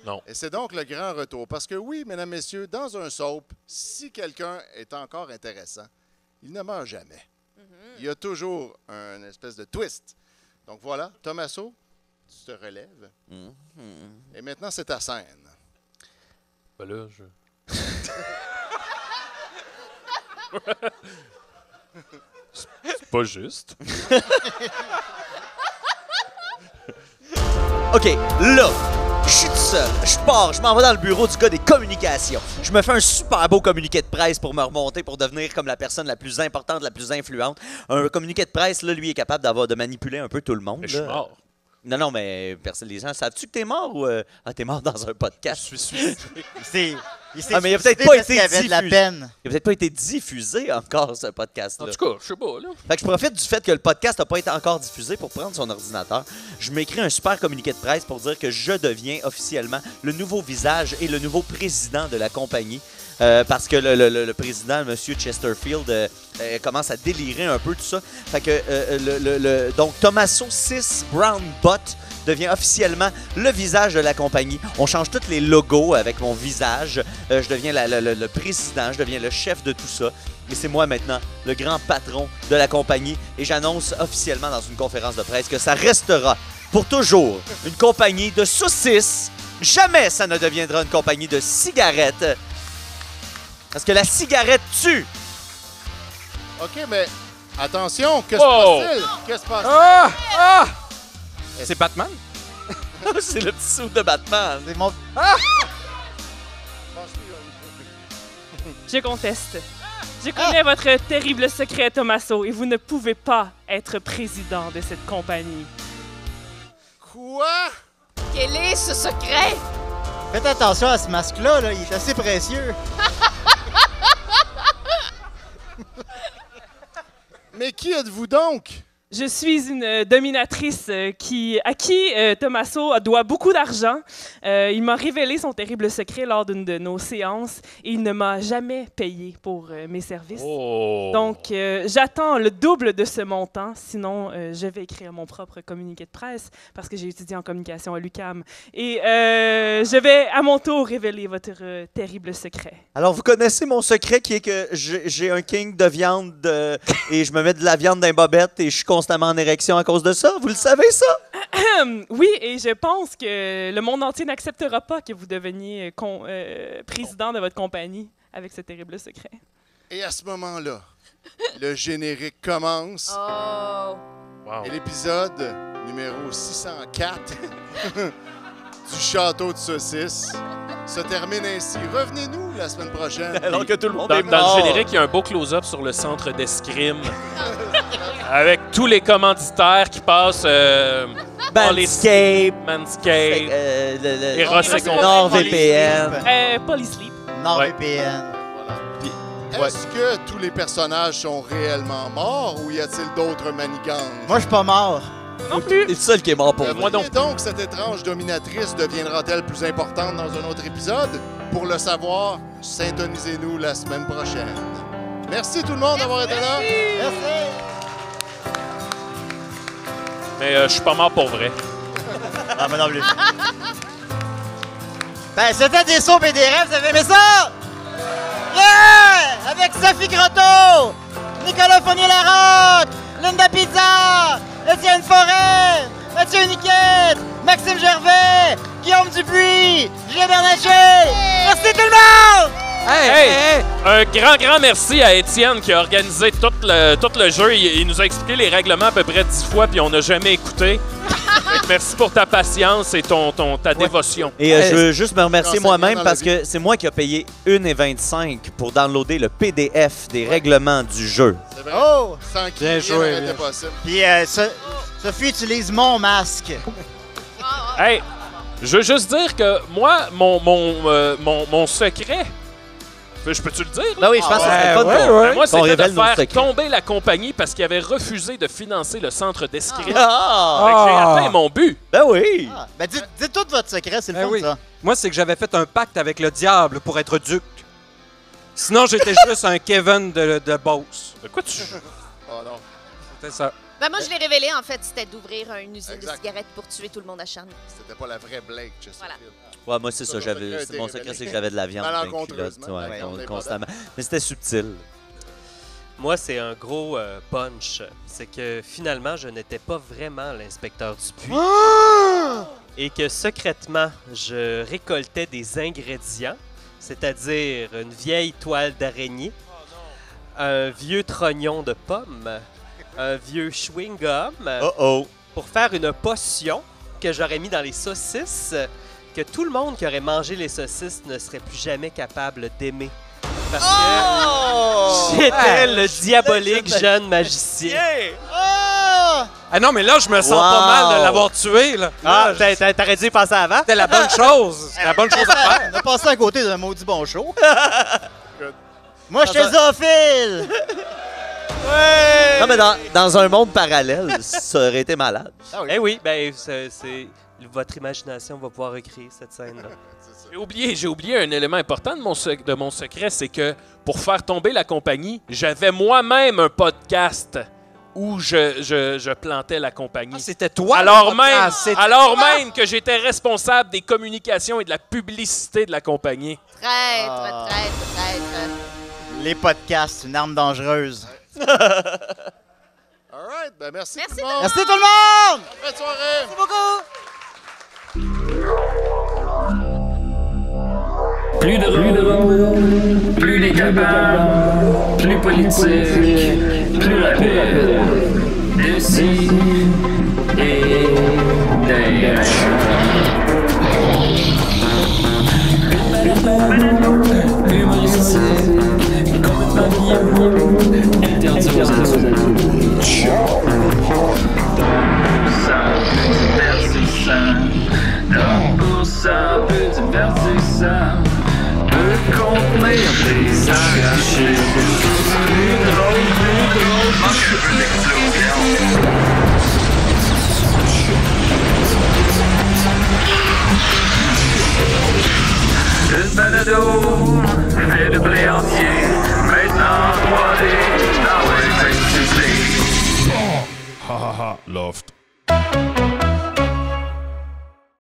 Non. Et c'est donc le grand retour. Parce que oui, mesdames, messieurs, dans un soap, si quelqu'un est encore intéressant, il ne meurt jamais. il y a toujours une espèce de twist. Donc voilà, Tommaso, tu te relèves. Et maintenant, c'est ta scène. Ben là, je... C'est pas juste. OK, là, je suis tout seul. Je pars, je m'en vais dans le bureau du gars des communications. Je me fais un super beau communiqué de presse pour me remonter, pour devenir comme la personne la plus importante, la plus influente. Un communiqué de presse, là, lui, est capable de manipuler un peu tout le monde. Mais je suis mort. Non, mais personne, les gens savent-tu que t'es mort ou... Ah, t'es mort dans un podcast? Je suis suicidé. Il s'est mais il a suicidé peut-être pas parce été qu'il avait de la diffusé. peine. Il n'a peut-être pas été diffusé encore, ce podcast-là. En tout cas, je sais pas, là. Fait que je profite du fait que le podcast n'a pas été encore diffusé pour prendre son ordinateur. Je m'écris un super communiqué de presse pour dire que je deviens officiellement le nouveau visage et le nouveau président de la compagnie. Parce que le président, M. Chesterfield, commence à délirer un peu tout ça. Fait que donc Tommaso 6 Brown Butt devient officiellement le visage de la compagnie. On change tous les logos avec mon visage. Je deviens le président, je deviens le chef de tout ça. Et c'est moi maintenant, le grand patron de la compagnie. Et j'annonce officiellement dans une conférence de presse que ça restera pour toujours une compagnie de saucisses. Jamais ça ne deviendra une compagnie de cigarettes. Parce que la cigarette tue. OK, mais attention, que se Oh! passe-t-il? Que se passe-t-il? C'est Batman? C'est le petit sou de Batman. C'est mon... Je conteste. Je connais votre terrible secret, Tommaso, et vous ne pouvez pas être président de cette compagnie. Quoi? Quel est ce secret? Faites attention à ce masque-là, là, il est assez précieux. Mais qui êtes-vous donc? Je suis une dominatrice à qui Tommaso doit beaucoup d'argent. Il m'a révélé son terrible secret lors d'une de nos séances et il ne m'a jamais payé pour mes services. Oh. Donc, j'attends le double de ce montant, sinon je vais écrire mon propre communiqué de presse parce que j'ai étudié en communication à l'UQAM. Et je vais à mon tour révéler votre terrible secret. Alors, vous connaissez mon secret qui est que j'ai un king de viande et je me mets de la viande dans les bobettes et je suis constamment en érection à cause de ça. Vous le savez, ça? Oui, et je pense que le monde entier n'acceptera pas que vous deveniez président de votre compagnie avec ce terrible secret. Et à ce moment-là, le générique commence. Oh. Wow. Et l'épisode numéro 604 du Château de Saucisses se termine ainsi. Revenez-nous la semaine prochaine. Alors que tout le monde Dans est le mort. générique, il y a un beau close-up sur le centre d'escrime. Avec tous les commanditaires qui passent. Manscaped, Manscaped. Eros et compagnie. NordVPN. Polysleep. NordVPN. Est-ce que tous les personnages sont réellement morts ou y a-t-il d'autres manigances? Moi, je suis pas mort. Non plus. C'est le seul qui est mort pour moi moi. donc. Donc, cette étrange dominatrice deviendra-t-elle plus importante dans un autre épisode? Pour le savoir, syntonisez-nous la semaine prochaine. Merci tout le monde d'avoir été là. Merci. Mais je suis pas mort pour vrai. Ah, mais non plus. Ben, c'était des soupes et des rêves, vous avez aimé ça? Yeah! Avec Sophie Grotto, Nicolas Fournier-Larocque, Linda Pizza, Étienne Forêt, Mathieu Niquette, Maxime Gervais, Guillaume Dupuis, Julien Bernatchez. Merci tout le monde! Hey! Un grand merci à Étienne qui a organisé tout le jeu. Il nous a expliqué les règlements à peu près 10 fois, puis on n'a jamais écouté. Merci pour ta patience et ta dévotion. Et je veux juste me remercier Renseigner moi-même dans la parce que c'est moi qui ai payé 1,25 pour downloader le PDF des règlements du jeu. C'est vrai. Oh! Sans qui Bien rien joué, n'aurait bien. été possible. Puis Sophie utilise mon masque. Hey! Je veux juste dire que moi, mon secret... Je peux-tu le dire? Ben oui, je pense que c'est fun ouais, qu'on- Ben, moi, qu'on c'était révèle de nos faire secrets. tomber la compagnie parce qu'il avait refusé de financer le centre d'escrime. Ah! Fait que j'ai atteint mon but. Ben oui! Ah, ben dites tout votre secret, c'est le Ben fun, oui. ça. Moi, c'est que j'avais fait un pacte avec le diable pour être duc. Sinon, j'étais juste un Kevin de Beauce. De quoi tu... Oh non. C'était ça. Ben moi, je l'ai révélé, en fait, c'était d'ouvrir une usine Exact. de cigarettes pour tuer tout le monde à Charny. C'était pas la vraie Blake Chesterfield. Ouais, moi, c'est ça. Ton secret a J'avais, été mon secret, révélé. c'est que j'avais de la viande dans les culottes. Malencontreusement. Ouais, Ouais, on est constamment. Mais c'était subtil. Moi, c'est un gros punch. C'est que finalement, je n'étais pas vraiment l'inspecteur Dupuis. Et que secrètement, je récoltais des ingrédients, c'est-à-dire une vieille toile d'araignée, un vieux trognon de pomme, un vieux chewing-gum, pour faire une potion que j'aurais mis dans les saucisses, que tout le monde qui aurait mangé les saucisses ne serait plus jamais capable d'aimer. Parce que j'étais le diabolique jeune magicien. Ah non, mais là, je me sens pas mal de l'avoir tué, là. Ah, t'aurais dû y penser avant? C'était la bonne chose. C'était la bonne chose à faire. On a passé à côté d'un maudit bon show. Moi, je suis zoophile! Ouais! Non, mais dans un monde parallèle, ça aurait été malade. Ah oui. Eh oui, ben, votre imagination va pouvoir recréer cette scène-là. J'ai oublié un élément important de mon secret, c'est que pour faire tomber la compagnie, j'avais moi-même un podcast où je plantais la compagnie. Ah, c'était toi? Alors même que j'étais responsable des communications et de la publicité de la compagnie. Traître. Les podcasts, une arme dangereuse. All right, ben merci tout le monde. Merci tout le monde! Bonne soirée. Merci beaucoup! Plus de rôle, plus décapable, plus politique, plus rapide. D'ici et d'ailleurs. Humoristique, complètement interdit aux adultes. Ça, divertissant. Donc pour ça, peu divertissant. Peut contenir des arrachés. Plus drôle, manque un peu d'explosion. Une balado, fait de blé entier, maintenant 3D, dans le Loft.